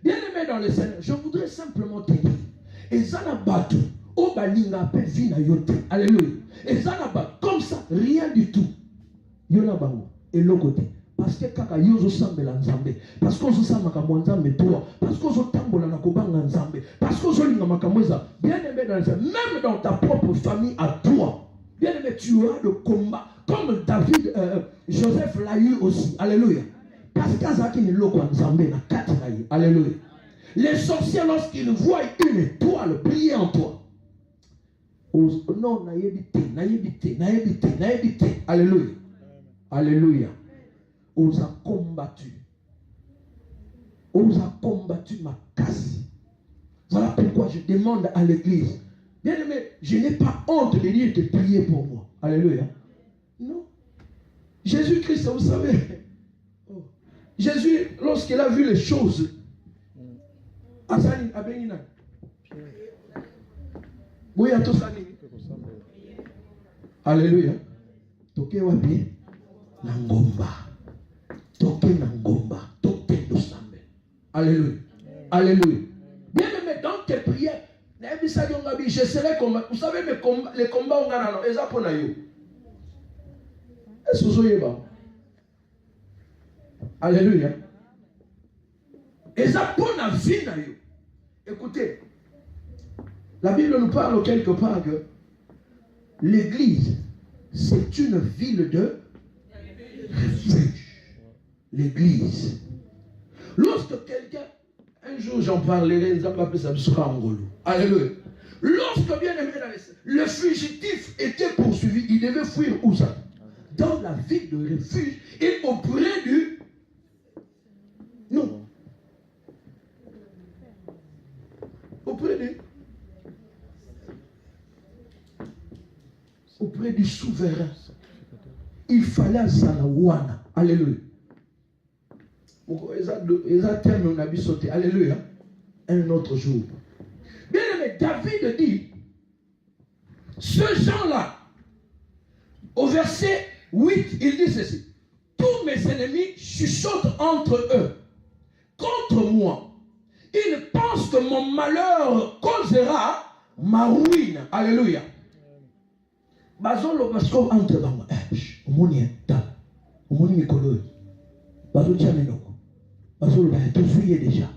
Bien aimé dans le Seigneur, je voudrais simplement te dire, et Zanabatu, au balinga pevina yote. Alléluia. Et Zanabatu, comme ça, rien du tout. Yonabango et l'autre. Parce parce que kaka yozo sambela nzambe, parce que ozo samba kamwanzambe toi, parce que ozo tambola na kobanga nzambe, parce que ozo linga makamweza. Bien aimé dans même dans ta propre famille à toi, bien aimé, tu auras le combat comme David, Joseph l'a eu aussi. Alléluia. Parce qu'azaki ni loko nzambe na kati na ye. Alléluia. Les sorciers lorsqu'ils voient une étoile briller en toi, non, naïbité. Alléluia. Alléluia. On a combattu ma casse. Voilà pourquoi je demande à l'église, bien aimé, je n'ai pas honte de dire de prier pour moi. Alléluia. Non. Jésus-Christ, vous savez, Jésus, lorsqu'il a vu les choses, alléluia. Toke wapi na ngomba. Toke na ngomba. Toke no sambe. Alléluia. Alléluia. Bien aimé, dans tes prières, je serai combat. Vous savez, les combats on gagne, ils apprennent à you. Est-ce que vous voyez pas? Alléluia. Ils apprennent à vivre à you. Écoutez, la Bible nous parle quelque part que l'église, c'est une ville de refuge. L'église. Lorsque quelqu'un, un jour j'en parlerai, alléluia. Lorsque bien aimé, le fugitif était poursuivi, il devait fuir où ça? Dans la ville de refuge et auprès du... Non. Auprès du souverain. Il fallait Zalawana. Alléluia. Alléluia. Un autre jour. Bien aimé, David dit, ce gens-là, au verset 8, il dit ceci. Tous mes ennemis chuchotent entre eux, contre moi. Ils pensent que mon malheur causera ma ruine. Alléluia. Bazolo parce qu'on entre dans moi. Omoni ta. Omoni mikolo. Bazolo tiamenoko. Bazolo ba to fouiller déjà.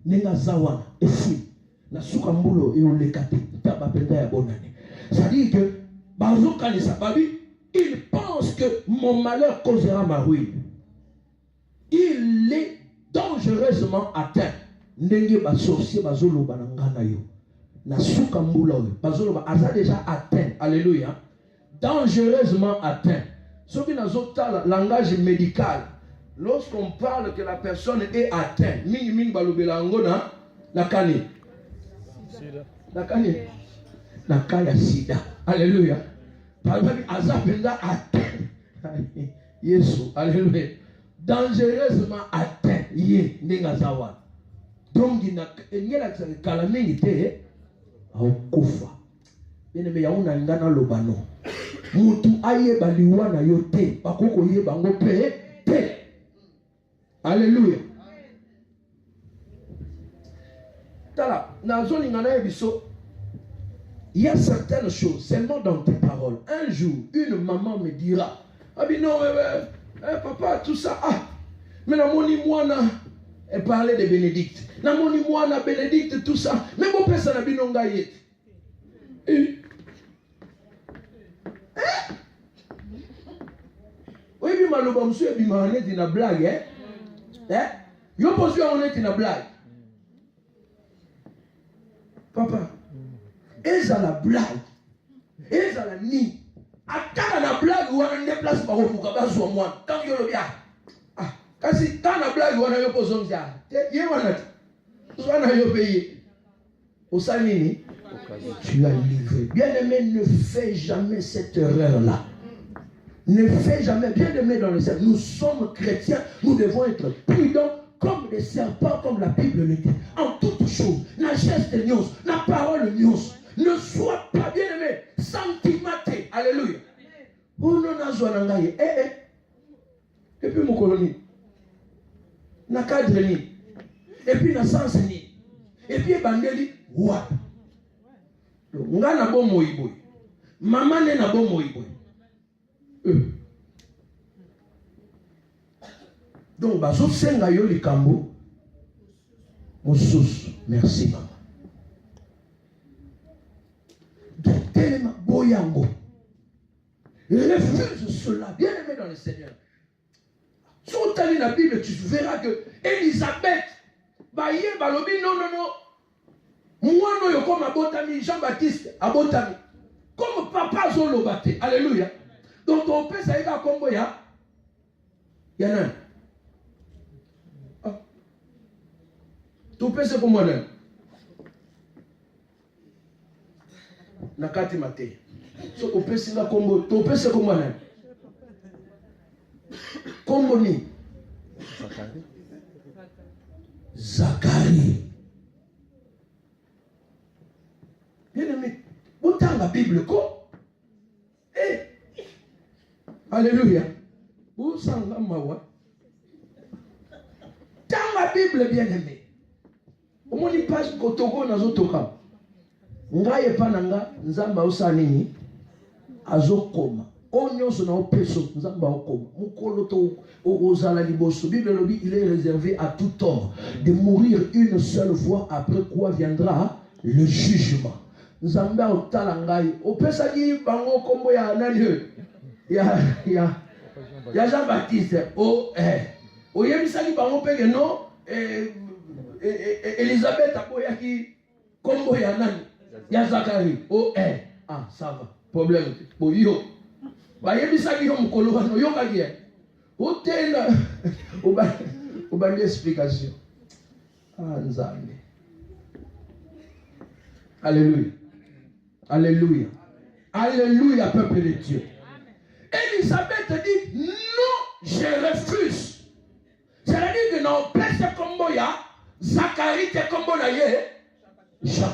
Nenga zawana et fouille. Na suka mbulo et on lekate. Ta ba penda ya bonane. Ça dit que bazolo kanisa babi, il pense que mon malheur causera ma ruine. Il est dangereusement atteint. Ndenge ba sorcier bazolo banangana yo. Na suka mbulo bazolo ba aza déjà atteint. Alléluia. Dangereusement atteint. Ce qui n'a pas le langage médical, lorsqu'on parle que la personne est atteinte, la kani. La kaya sida. Alléluia. Par exemple, Azapenda atteint. Yesu. Alléluia. Dangereusement atteint. Yé, Nengazawa. Donc, il n'y a pas de calamité. Au kufa. Bien-aimé, il y a un angana lobano. Mutu aye baliwa na yote bakoko ye bango pe. Alléluia. Tala na zone ngana biso. Il y a certaines choses seulement dans tes paroles. Un jour, une maman me dira, "Abi non, papa tout ça mais na moni mwana et parler de Bénédicte. Na moni mwana Bénédicte tout ça. Mais bon personne na binonga yet." Oui, mais maloba monsieur bima on est une blague yo posu on est une blague. Papa, eza la blague. Eza la ni. Ataka na blague ou on déplace par au fuka zo moi. Tant yo lo bia. Kasi tant na blague on yo poso nzia. Ye wana. Zwana yo payer. Au salini, tu as livré. Bien-aimé, ne fais jamais cette erreur-là. Ne fais jamais, bien-aimé dans le ciel. Nous sommes chrétiens, nous devons être prudents comme des serpents, comme la Bible le dit. En toutes choses, la geste de nuance, la parole nuance. Ne sois pas, bien-aimé, sentimenté. Alléluia. Oh non, nazwanangaye. Et puis mon colonie. Na cadre ni. Et puis na sens ni. Et puis bandeli. What? Nga na bo moiboy. Maman ne na bo moiboy. Donc, bazo senga yo likambo. Mosusu. Merci, maman. Donc, tellement boyango. Refuse cela. Bien aimé dans le Seigneur. Si on t'a lu la Bible, tu verras que Élisabeth, baye balobi, non. Moi, non, yo comme abotami, Jean-Baptiste, abotami. Comme papa zolo bate. Alléluia. Donc, ton père, ça y va comme boya. Yana. Ton père, c'est pour moi, non. Nakati mate. So, ton père, c'est là comme ton père, c'est pour moi, non. Comme ni. Zacharie. Bien aimé, autant la Bible quoi? Eh, alléluia. Où s'en va mawa? Dans la Bible, bien aimé. Au moins, il passe au Togo dans Zotoka. Nga yepa nanga nzamba usanini azokoma. Onyo sona opeso nzamba okoma. Mukolo to ozala liboso. Bible lobi il est réservé à tout homme de mourir une seule fois après quoi viendra le jugement. Nzamba otala ngai opesa ki bango kombo ya nani ya Jean-Baptiste oyebisaki bango peke no Elisabeth aboyaki kombo ya nani ya Zacharie ça va problème boyo bayebisaki yo mukolo wana yokaki otenda obandi explication nzambe. Alléluia. Alléluia. Alléluia, peuple de Dieu. Elisabeth dit, non, je refuse. C'est-à-dire que non, place comme ya, Zacharie te comme Jean.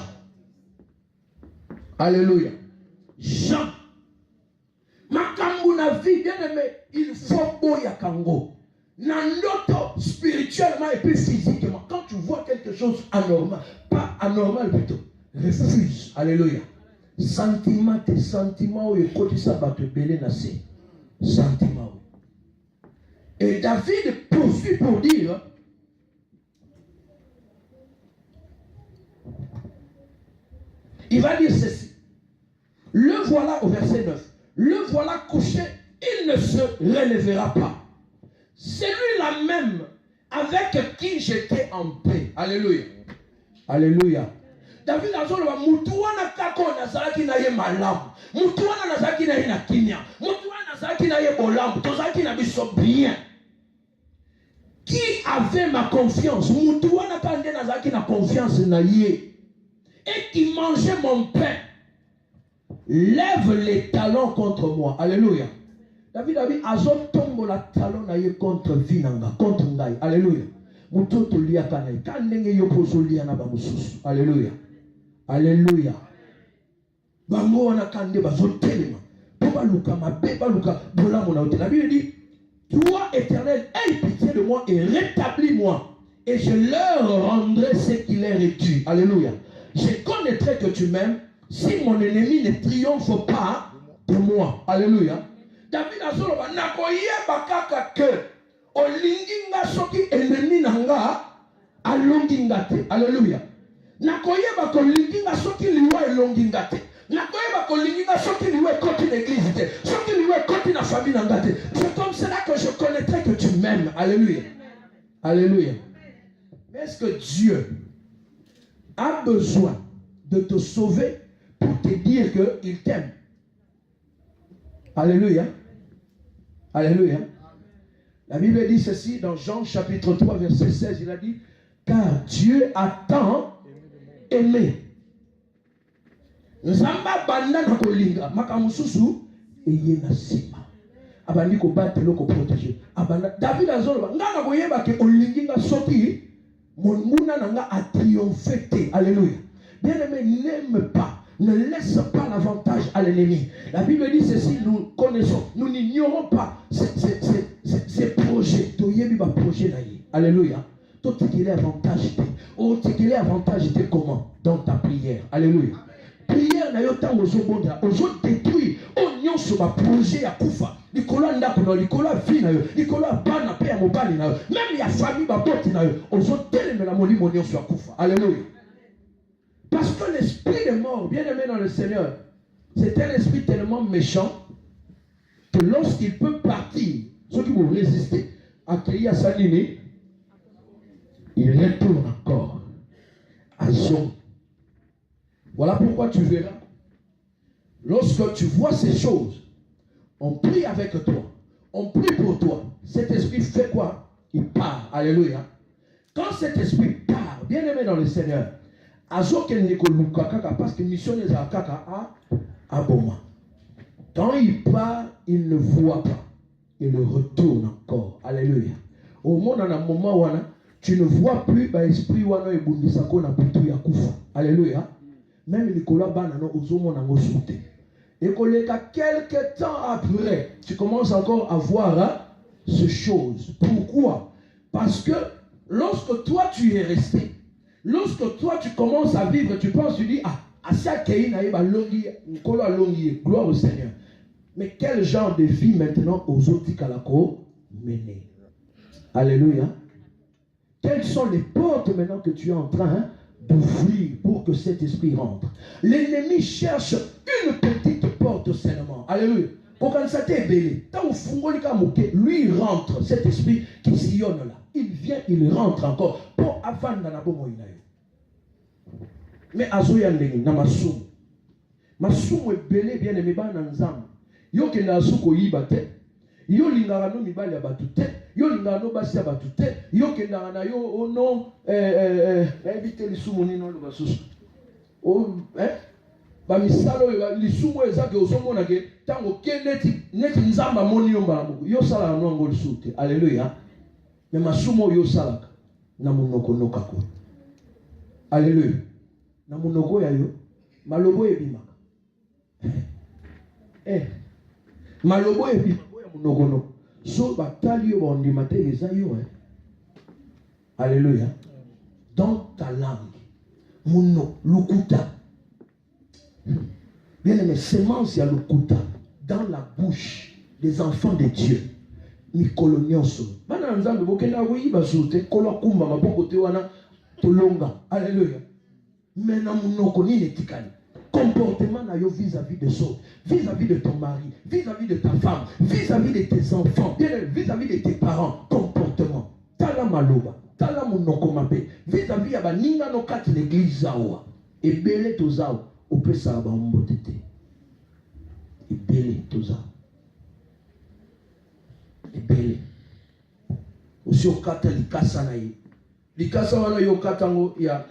Alléluia. Jean. Makambu na vie, bien aimé, il faut boya kango. Nandoto, spirituellement et puis physiquement. Quand tu vois quelque chose anormal, pas anormal plutôt, refuse. Alléluia. Sentiment, tes sentiments, ou écoute ça va te belé nasser. Sentiment. Et David poursuit pour dire, il va dire ceci. Le voilà au verset 9. Le voilà couché, il ne se relèvera pas. C'est lui-là même avec qui j'étais en paix. Alléluia. Alléluia. David a dit, Moutoua kako nazaki na ye malam. Moutoua nazaki na ye na kinya. Moutoua nazaki na ye bolam. Tozaki na biso bien. Qui avait ma confiance? Moutoua nazaki na confiance na ye. Et qui mangeait mon pain. Lève les talons contre moi. Alléluia. David a dit, Azon tombe la talon na ye contre Vinanga, contre Ngai. Alléluia. Moutoto liya kanai. Kanenge yopozo liya na bamususu. Alléluia. Alléluia. Bango wana kande bazon telema. Toba luka mabe baluka bola mona ote. La Bible dit, toi éternel, aie pitié de moi et rétablis-moi. Et je leur rendrai ce qui leur est dû. Alléluia. Je connaîtrai que tu m'aimes si mon ennemi ne triomphe pas de moi. Alléluia. David a dit, nakoyeba kaka ke olinginga soki ennemi nanga alonginga te. Alléluia. Nakoyeba kolinginga soki liwa elonginga te. Nakoyeba kolinginga soki liwa koti l'église te. Soki liwa koti na famille nanga te. C'est comme cela que je connaîtrai que tu m'aimes. Alléluia. Alléluia. Mais est-ce que Dieu a besoin de te sauver pour te dire qu'il t'aime? Alléluia. Alléluia. La Bible dit ceci dans Jean chapitre 3 verset 16. Il a dit, car Dieu a tant aimé. Nzamba banda na kolinga makamususu eye na sima. Abandi ko batelo ko protéger. Abanda David azoloba ngana koyeba ke olinginga soki monmuna nanga a triomphé. Alléluia. Bien-aimé, n'aime pas. Ne laisse pas l'avantage à l'ennemi. La Bible dit ceci, nous connaissons, nous n'ignorons pas ces projets. Alléluia. Toi, tu es avantage. Oh, tu es avantage comment? Dans ta prière. Alléluia. Prière n'a pas de temps aux détruire. On y a sur ma projet à Koufa. Il likolo ndako na likolo vie na yo likolo bana pe ya mobali na yo même ya famille baboti na yo ozotelemela molimo nyonso ya kufa. Alléluia. Parce que l'esprit de mort, bien aimé dans le Seigneur, c'est un esprit tellement méchant que lorsqu'il peut partir, ceux qui vont résister à Kélia Sanini, il retourne encore à Zion. Voilà pourquoi tu verras, lorsque tu vois ces choses, on prie avec toi, on prie pour toi. Cet esprit fait quoi? Il part. Alléluia. Quand cet esprit part, bien aimé dans le Seigneur, parce que mission est à Boma. Quand il part, il ne voit pas. Il retourne encore. Alléluia. Au monde, en un moment où tu ne vois plus l'esprit où il y a Alléluia. Même Nicolas Banano, et quelques temps après, tu commences encore à voir ces choses. Pourquoi? Parce que lorsque toi tu es resté, lorsque toi tu commences à vivre, tu penses, tu dis, gloire au Seigneur. Mais quel genre de vie maintenant aux autres Kalako mener? Alléluia. Quelles sont les portes maintenant que tu es en train d'ouvrir pour que cet esprit rentre? L'ennemi cherche une petite porte seulement. Alléluia. Lui il rentre, cet esprit qui sillonne là. Il vient, il rentre encore. Pour avant mais azoya ndenge na masumu. Masumu ebele bien aimé ba na nzambe. Yo ke na suko yiba te. Yo lingara no mibali ya batu te. Yo lingara no basi ya batu te. Yo ke na yo ono ebite lisumu nino lo basusu. O ba misalo lisumu ezake osomona ke tango keneti neti nzamba moni yo mbalamuko. Yo sala no ngo lisute. Alléluia. Mais masumu yo salaka na munoko nokako. Alléluia. Na munoko ya yo malobo ebimaka. Malobo ebimaka ya munoko no. So batali yo bondima te eza yo. Alléluia. Dans ta langue. Muno lukuta. Bien aimé, semence ya lukuta dans la bouche des enfants de Dieu. Mikolonioso. Bana nzambe bokenda wi basute kola kumba maboko te wana tolonga. Alléluia. Mais na munoko ni netikani. Comportement na yo vis-à-vis de ça, vis-à-vis de ton mari, vis-à-vis de ta femme, vis-à-vis de tes enfants, vis-à-vis de tes parents, comportement. Tala maloba, tala munoko mabe, vis-à-vis ya baninga no kati l'église zawa. Ebele tozao, opesa ba mbotete. Ebele tozao. Ebele. Osi okata likasa na ye. Likasa wana yo katango ya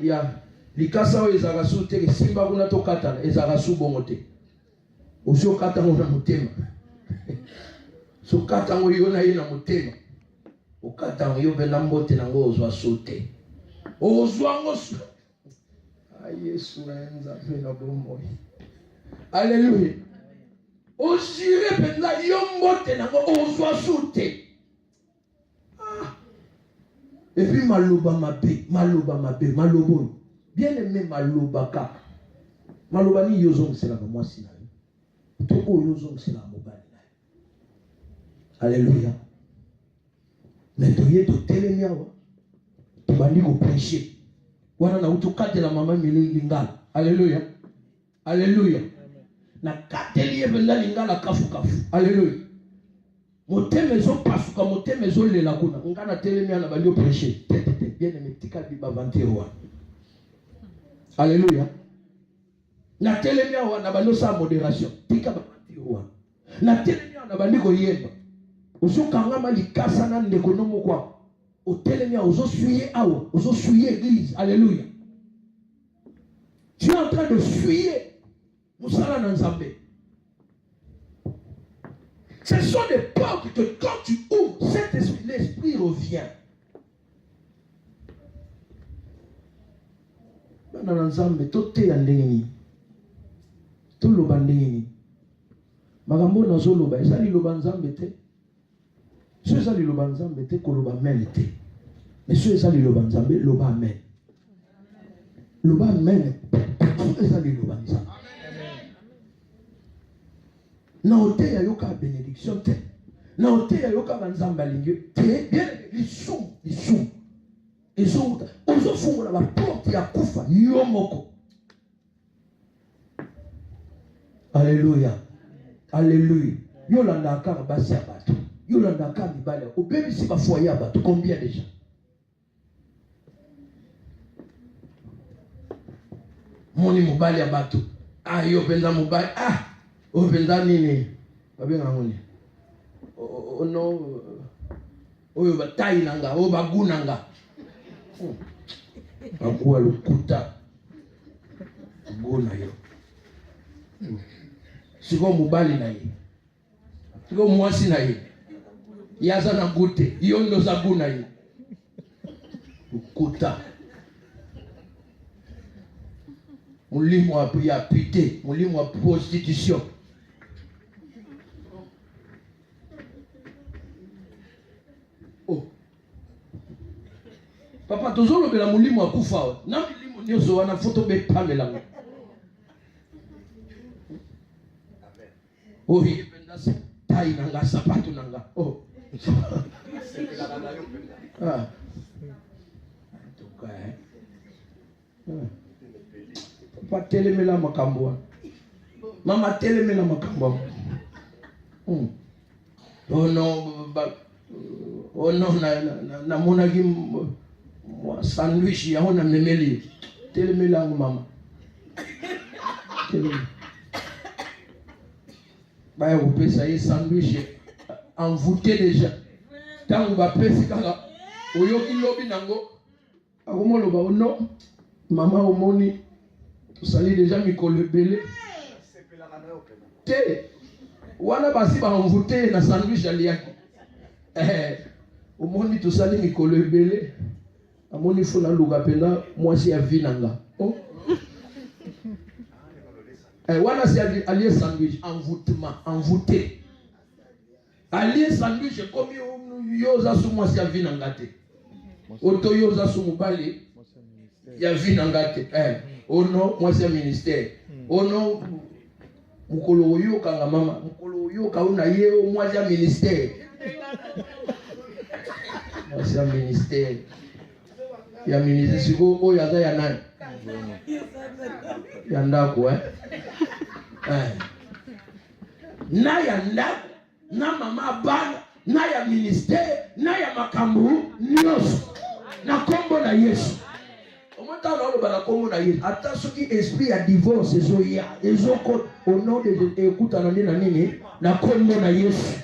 likasa o ezarasu te simba kuna to katana ezarasu bongote. Osi katango na mutema. So katango yo na ye na mutema. O katango yo vela mbote na ngo ozwa sote. Ozwa ngo su. Ay Yesu enza fena bombo. Alléluia. Osire penza yo mbote na ngo ozwa sote. Et puis maloba mabe, malobo. Bien aimé maloba ka. Maloba ni yozong c'est la moi si na. Toko yozong c'est la mobali na. Alléluia. Mais toye to telemia wa. To bandi ko prêcher. Wana na utokate la mama mili lingala. Alléluia. Alléluia. Na kateli ebenda lingala kafu. Alléluia. Moteme zo pasuka moteme zo lela kuna ngana telemia na bandi ko prêcher. Bien aimé tika biba vantewa. Alléluia. Na telemia wana bando sa modération. Tika babati wana. Na telemia wana bandi ko yemba. Osokanga malikasa na ndeko no mokwa. O telemia ozo suyer awo, ozo suyer église. Alléluia. Tu es en train de fuyer musala na nzambe. Ce sont des portes que quand tu ouvres, cet esprit, l'esprit revient. Na nzambe tote ya ndenge to loba ndenge magambo na zo loba ezali loba nzambe te so ezali loba nzambe te ko loba amen te mais so ezali loba nzambe loba amen so ezali loba nzambe na ote ya yoka bénédiction te na oteya yoka banzamba lingi te bien lisum ozofungola baporte ya kufa yo moko. Alléluia. Alléluia. Yolanda akara basi ya bato. Yolanda akara mibale. Obebisi ba foyer ya bato. Combien déjà? Moni mobali ya bato. Ah, yo penza mobali. Ah, o penza nini? Babenga ngoni. O no. Oyo batai nanga, o bagu nanga. Bagu alukuta. Bagu na yo. Siko mobali na ye. Siko mwasi na ye. Yaza na gute. Yondo za gu na ye. Ukuta. Mulimo wa pite. Mulimo wa prostitution. Oh. Papa tozolo bela mulimo wa kufa. Na mulimo nyoso wana foto be pamela. Oh, il est taille nanga sapato nanga. Oh. Ah. Papa telemela makambo. Mama telemela makambo. Oh non, oh non na monagi sandwich ya ona memeli. Telemela mama. Telemela. Bah, vous pouvez ça y sandwich envoûté déjà. Tant vous va presser kanga. Oyoki lobi nango. Akomo loba non. Maman omoni. Tout sali déjà mikolo belé. Te. Wana basi ba envoûté na sandwich aliaki. Omoni tout sali mikolo belé. Amoni fona luga penda mwasi ya vinanga. Oh. Wana c'est allié sandwich, envoûtement, envoûté. Allié sandwich, comme yoza sou moi si a vie n'angate. Oto yoza sou moubali, ya vie n'angate. Oh non, moi c'est ministère. Oh non, mukolo yo kanga mama, mukolo yo kauna ye, moi c'est ministère. Moi c'est ministère. Ya ministère, si vous yaza ya nani. Yandako na yanda na mama bana na ya ministère na ya makambu nyos na kombo na Yesu omota na bana kombo na Yesu ata soki esprit ya divorce ezoya ezoko au nom de Jésus écoute na nini na kombo na Yesu.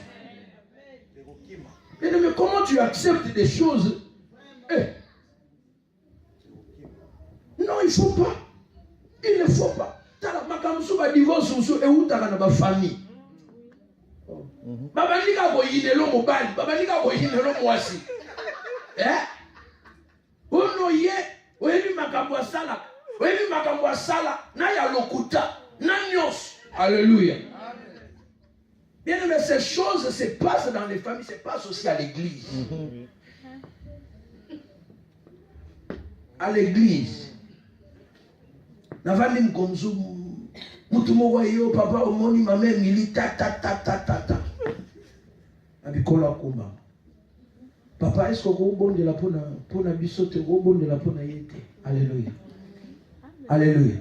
Mais comment tu acceptes des choses? Non, il faut pas. Il ne faut pas. Tala makamsu ba divorce musu eutaka na ba famille. Baba nika ko yinelo mobali, baba nika ko yinelo mwasi. Ono ye, oyebi makambo sala, na ya lokuta, na nyos. Alléluia. Bien aimé, ces choses se passent dans les familles, se passent aussi à l'église. À l'église. Navandi mkonzu mutu moko yo papa omoni mame milita ta abikola komba papa est-ce que vous bondela pona bisote vous bondela pona yete. Alléluia. Alléluia.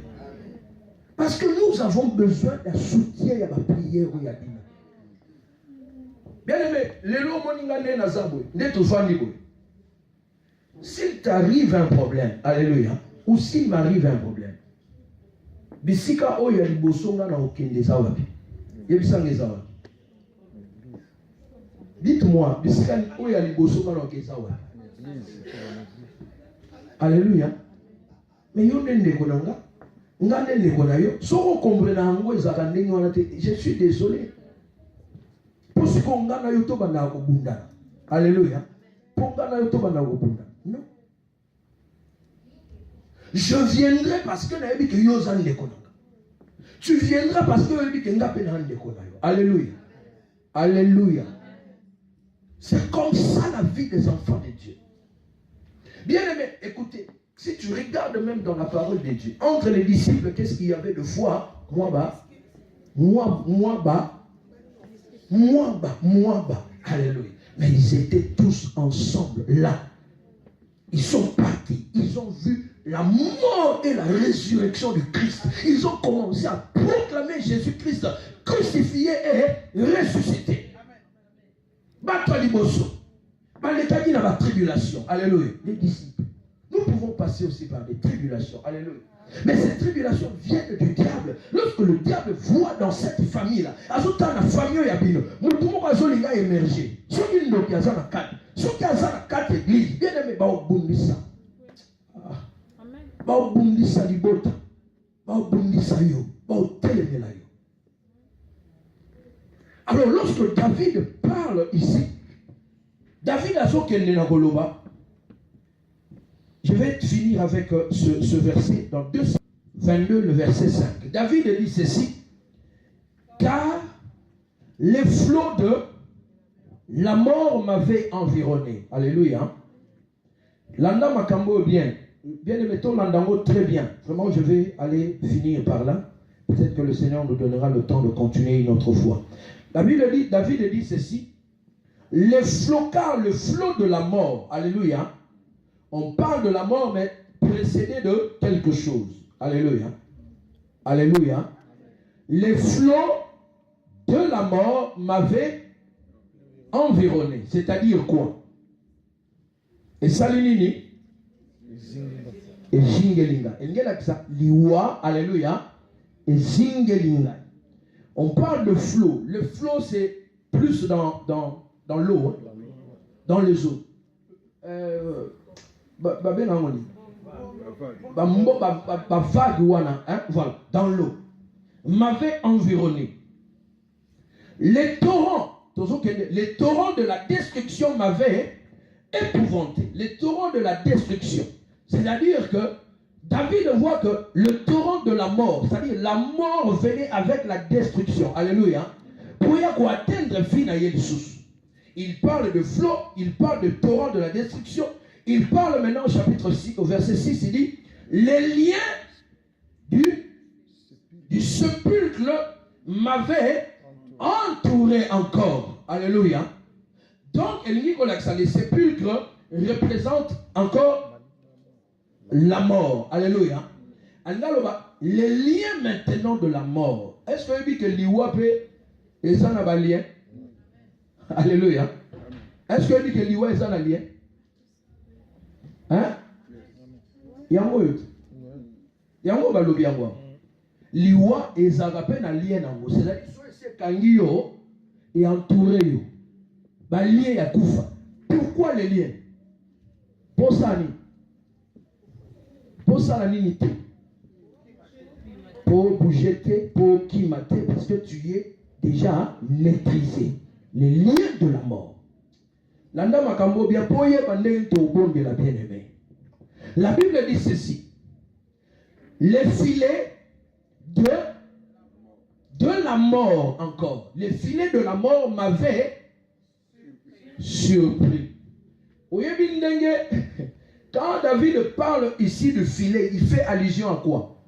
Parce que nous avons besoin d'un soutien à ma prière ou à dîner. Bien aimé, les lots moninga ne nazabwe ne to fandi boy. S'il t'arrive un problème, alléluia, ou s'il m'arrive un problème, bisika oyo ya libosonga na okende za wapi? Yebisanga za wapi? Dites-moi, bisika oyo ya libosonga na okende za wapi? Alléluia. Mais yo ndende konanga, ngande ndeko na yo, soko comprendre ngo ezaka ndenge wana te. Je suis désolé. Pour ce qu'on ngana yo to bana ko bunda. Alléluia. Pour ngana yo to bana ko bunda. Non. Je viendrai parce que naebi ke yo zan ndeko nanga. Tu viendras parce que naebi ke ngape na ndeko na yo. Alléluia. Alléluia. C'est comme ça la vie des enfants de Dieu. Bien aimé, écoutez, si tu regardes même dans la parole de Dieu, entre les disciples, qu'est-ce qu'il y avait de foi? Moi bas. Moab. Alléluia. Mais ils étaient tous ensemble là. Ils sont partis. Ils ont vu la mort et la résurrection du Christ. Ils ont commencé à proclamer Jésus-Christ crucifié et ressuscité. Battre liboso. Baletaki dans la tribulation. Alléluia. Les disciples. Nous pouvons passer aussi par des tribulations. Alléluia. Mais ces tribulations viennent du diable. Lorsque le diable voit dans cette famille-là, ajoutant la famille Yabino, nous pouvons émerger. Ce qui nous dit, il y a 4. Ce qui a 4 églises, bien aimé, Baobundisa. Baobundisa Libota. Baobundisa Yo. Baotelemela Yo. Alors, lorsque David parle ici, David a son kende na koloba. Je vais finir avec ce verset dans 222, le verset 5. David dit ceci: car les flots de la mort m'avaient environné. Alléluia. Landa Makambo bien. Bien aimé, Landango très bien. Vraiment, je vais aller finir par là. Peut-être que le Seigneur nous donnera le temps de continuer une autre fois. David dit ceci: les flots, car le flot de la mort. Alléluia. On parle de la mort, mais précédé de quelque chose. Alléluia. Alléluia. Les flots de la mort m'avaient environné. C'est-à-dire quoi? Et salinini. Et zingelinga. Liwa. Alléluia. Et zingelinga. On parle de flot. Le flot, c'est plus dans l'eau. Hein? Dans les eaux. Voilà, dans l'eau, m'avait environné. Les torrents de la destruction m'avaient épouvanté. Les torrents de la destruction. C'est-à-dire que David voit que le torrent de la mort, c'est-à-dire la mort venait avec la destruction. Alléluia. Pour y atteindre fin à Jésus. Il parle de flot, il parle de torrent de la destruction. Il parle maintenant au chapitre 6, au verset 6, il dit: les liens du sépulcre m'avaient entouré encore. Alléluia. Donc, les sépulcres représentent encore la mort. Alléluia. Les liens maintenant de la mort. Est-ce que vous dites que l'Iwape est un lien? Alléluia. Est-ce que vous dites que l'Iwa est un lien? Hein? Yango balobi yango. Liwa ezagape na lien nango. C'est-à-dire c'est kangi yo et entouré yo. Ba lien ya kufa. Pourquoi les liens? Pour ça la limite. Pour bouger, pour qui mater, parce que tu es déjà maîtrisé. Les liens de la mort. Landa makambo bien poye bandeng to bonde la bien-aimée. La Bible dit ceci: les filets de la mort encore. Les filets de la mort m'avaient surpris. Quand David parle ici de filet, il fait allusion à quoi?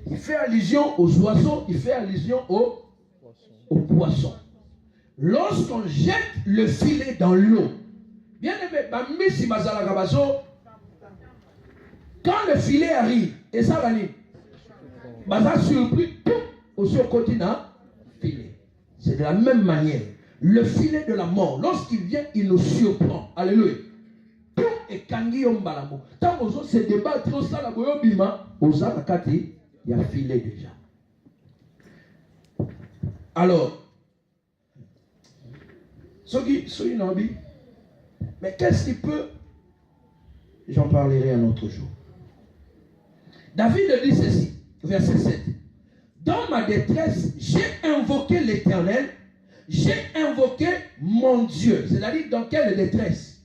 Il fait allusion aux oiseaux, il fait allusion aux poissons. Lorsqu'on jette le filet dans l'eau, bien aimé, quand le filet arrive, et ça va aller, ça surpris aussi au continent filet. C'est de la même manière. Le filet de la mort, lorsqu'il vient, il nous surprend. Alléluia. Et kangi ombalamo. Tant qu'on se débat trop ça la boyobima, osana kati, il y a filet déjà. Alors, mais qu'est-ce qui peut... J'en parlerai un autre jour. David dit ceci, verset 7. Dans ma détresse, j'ai invoqué l'Éternel, j'ai invoqué mon Dieu. C'est-à-dire dans quelle détresse?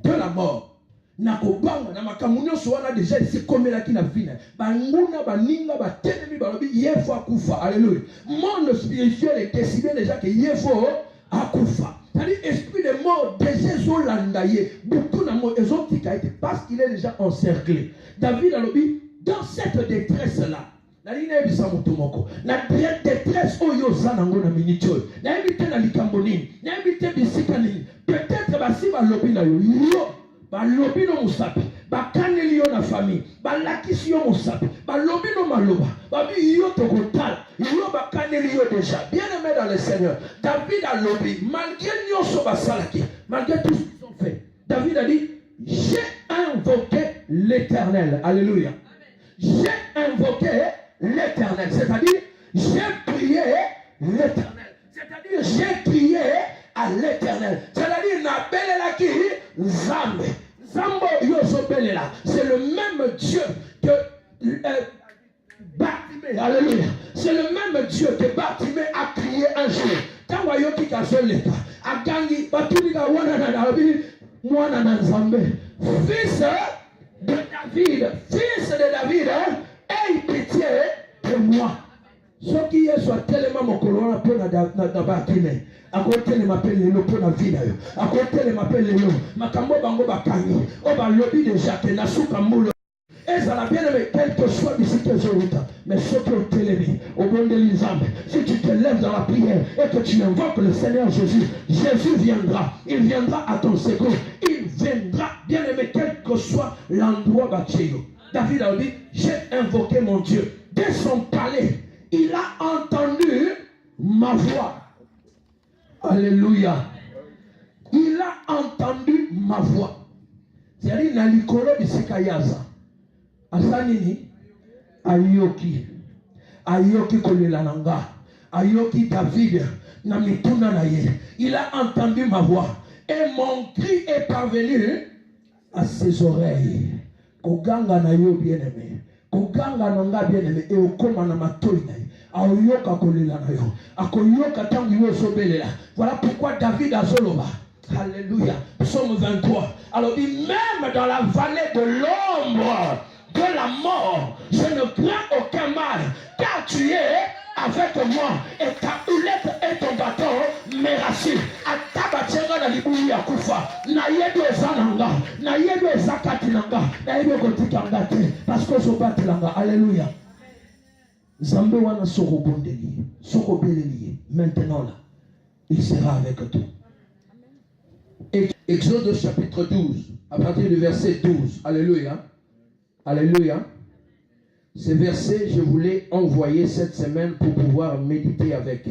De la mort. Nakobanga na makamunyo soana déjà c'est comme là qui na vie. Banguna baninga batelemi balobi yefo akufa. Alléluia. Monde spirituel est décidé déjà que yefo akufa. C'est-à-dire esprit de mort déjà zolandaye. Beaucoup na mort exotique parce qu'il est déjà encerclé. David a dit dans cette détresse là, Nalina ebisa mutu moko. Na détresse oyo zanango na minute oyo. Na ebite na likambo nini. Na ebite bisika nini. Peut-être basi balobi na yo. Yo balobi no musapi. Bakaneli yo na famille. Balakisi yo musapi. Balobi no maloba. Babi yo tokotala. Yo bakaneli yo déjà. Bien aimé dans le Seigneur. David a lobby. Malgré nyoso basalaki. Malgré tout ce qu'ils ont fait. David a dit, j'ai invoqué l'Éternel. Alléluia. J'ai invoqué l'Éternel. C'est-à-dire, j'ai prié l'Éternel. C'est-à-dire, j'ai crié à l'Éternel. C'est-à-dire, na belelaki Zambe. Zambo yoso belela. C'est le même Dieu que Bartimée. Alléluia. C'est le même Dieu que Bartimée a crié un jour. Quand wayoki kazoleka, agangi batulika wana na David, mwana na Nzambe. Fils de David, aie pitié de moi. Ce qui est soit tellement mon colon pour na Bartimée. À côté les m'appelle les pour na vie d'ailleurs. À côté les m'appelle les makambo bango bakangi. Oba lobby de Jacques na souka moulo. Et ça l'a bien aimé, quel que soit d'ici que je mais ce qui est télémis, au bon de l'Israël, si tu te lèves dans la prière et que tu invoques le Seigneur Jésus, Jésus viendra, il viendra à ton secours, il viendra, bien aimé, quel que soit l'endroit bâti. David a dit, j'ai invoqué mon Dieu. Dès son palais, il a entendu ma voix. Alléluia. Il a entendu ma voix. C'est-à-dire, dans l'icône de Sikayaza. Asanini ayoki kolelananga ayoki David na mituna na ye. Il a entendu ma voix et mon cri est parvenu à ses oreilles. Koganga na yo bien-aimé, koganga nanga bien-aimé et okoma na matoi na ye. Ayoka kolelana yo, akoyoka tangi yo sobelela. Voilà pourquoi David a zoloba. Alléluia. Psaume 23. Alors dit, même dans la vallée de l'ombre de la mort, je ne crains aucun mal, car tu es avec moi, et ta houlette et ton bâton me rassurent. Atabatenga na libuyu ya kufa, na yedo ezananga, na yedo ezakatinanga, na yedo kotikanga te, parce que so batelanga. Alléluia. Zambe wana soko bondeli, soko beleli, maintenant là, il sera avec toi. Exode chapitre 12, à partir du verset 12. Alléluia. Alléluia. Ces versets, je voulais envoyer cette semaine pour pouvoir méditer avec.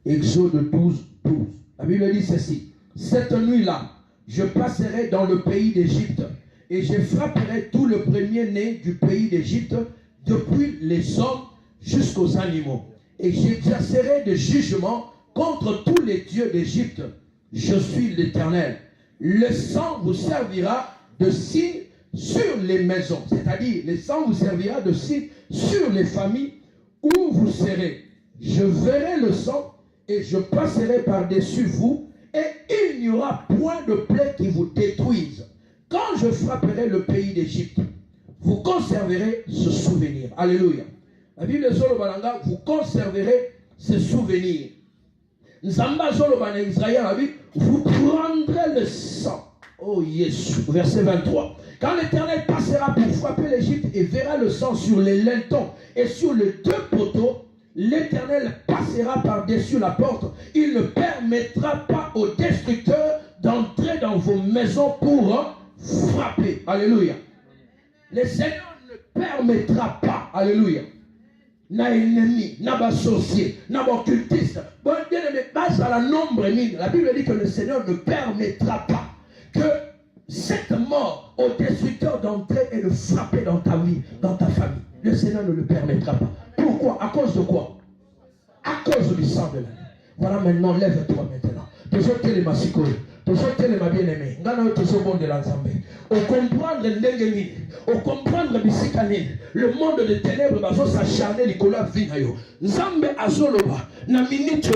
Exode 12, 12. La Bible dit ceci. Cette nuit-là, je passerai dans le pays d'Égypte et je frapperai tout le premier-né du pays d'Égypte, depuis les hommes jusqu'aux animaux. Et j'exercerai des jugements contre tous les dieux d'Égypte. Je suis l'Éternel. Le sang vous servira de signe sur les maisons. C'est-à-dire, le sang vous servira de signe sur les familles où vous serez. Je verrai le sang et je passerai par-dessus vous et il n'y aura point de plaie qui vous détruise. Quand je frapperai le pays d'Égypte, vous conserverez ce souvenir. Alléluia. La Bible Zolobalanga, vous conserverez ce souvenir. Nzamba Zolobana Israël a dit, vous prendrez le sang. Oh Jésus. Verset 23. Quand l'Éternel passera pour frapper l'Égypte et verra le sang sur les lintons et sur les deux poteaux, l'Éternel passera par-dessus la porte. Il ne permettra pas aux destructeurs d'entrer dans vos maisons pour frapper. Alléluia. Le Seigneur ne permettra pas. Alléluia. Na ennemi, na ba sorcier, na ba occultiste. Bon, bien aimé, base à la nombre mine. La Bible dit que le Seigneur ne permettra pas que cette mort au destructeur d'entrer et de frapper dans ta vie, dans ta famille. Le Seigneur ne le permettra pas. Pourquoi? À cause de quoi? À cause du sang de l'année. Voilà, maintenant, lève-toi maintenant. Toujours que les massicos, toujours que les bien-aimés. Ngana toujours bon de l'ensemble. Au comprendre l'engeni, au comprendre le monde des ténèbres, bazo s'acharner l'ikola vinayo. Nzambe azoloba na minute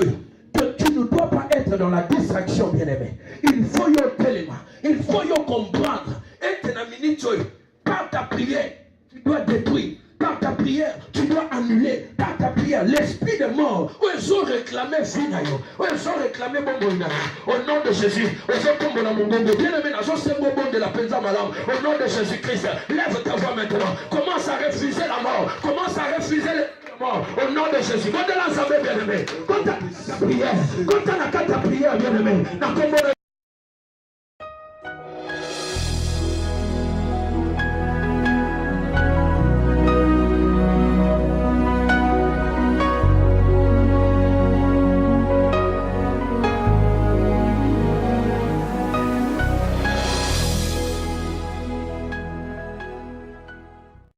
que tu ne dois pas être dans la distraction, bien-aimé. Il faut y tellement, il faut y comprendre. Et na minute par ta prière, tu dois détruire. Par ta prière, prière, tu dois annuler par ta prière l'esprit de mort. Où ils ont réclamé Finayo, où ils ont réclamé Bombona. Au nom de Jésus, bien-aimé, c'est Bombon de la Penza Malam. Au nom de Jésus-Christ, lève ta voix maintenant. Commence à refuser la mort. Commence à refuser la mort. Au nom de Jésus. Quand tu as la prière, quand tu as la prière, bien-aimé,